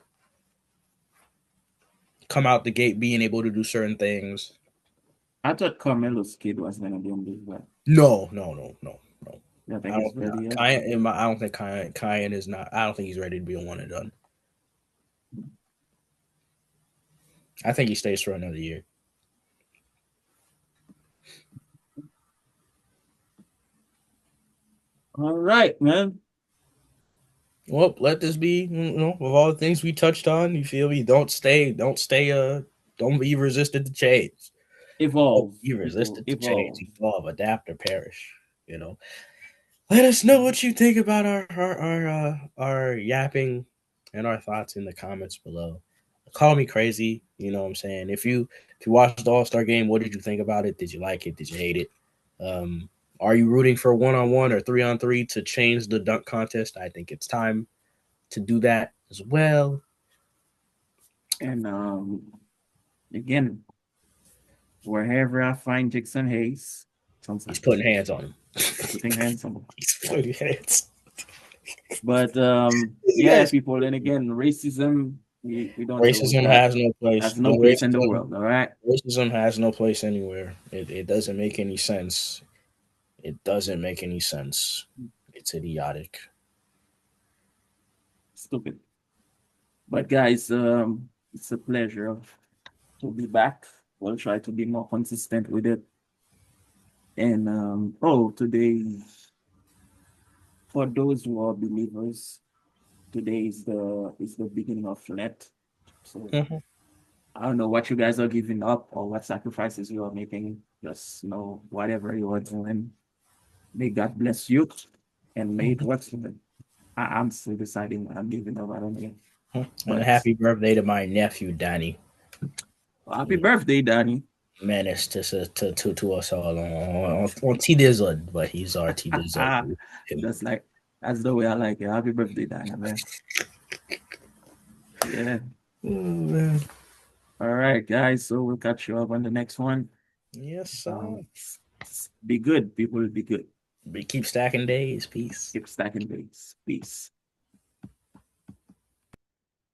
Come out the gate being able to do certain things. I thought Carmelo's kid was gonna be on this one. No. Yeah, I think he's ready yet. I don't think Kyan is not. I don't think he's ready to be a one and done. I think he stays for another year. All right, man. Well, let this be, of all the things we touched on, you feel me? Don't be resistant to change. Evolve. Don't be resistant to change. Evolve, adapt, or perish. Let us know what you think about our yapping and our thoughts in the comments below. Call me crazy, you know what I'm saying? If you watched the All-Star game, what did you think about it? Did you like it? Did you hate it? Are you rooting for 1-on-1 or 3-on-3 to change the dunk contest? I think it's time to do that as well. And again, wherever I find Jackson Hayes, he's putting hands on him. Putting hands on him. He's putting hands. But yeah, people. And again, racism. We don't. Racism has no place. Has no place in the world. All right. Racism has no place anywhere. It doesn't make any sense. It doesn't make any sense. It's idiotic. Stupid. But guys, it's a pleasure to be back. We'll try to be more consistent with it. And today, for those who are believers, today is the beginning of Lent. So I don't know what you guys are giving up or what sacrifices you are making. Just know whatever you are doing. May God bless you, and may it work for them. I'm still deciding what I'm giving up. I don't know. And happy birthday to my nephew, Danny. Happy birthday, Danny. Menace to us all on T Dizzle, but he's our T Dizzle. That's the way I like it. Happy birthday, Danny, man. Yeah. Oh, man. All right, guys. So we'll catch you up on the next one. Yes, sir. Be good, people. Be good. Keep stacking days. Peace. Keep stacking days. Peace.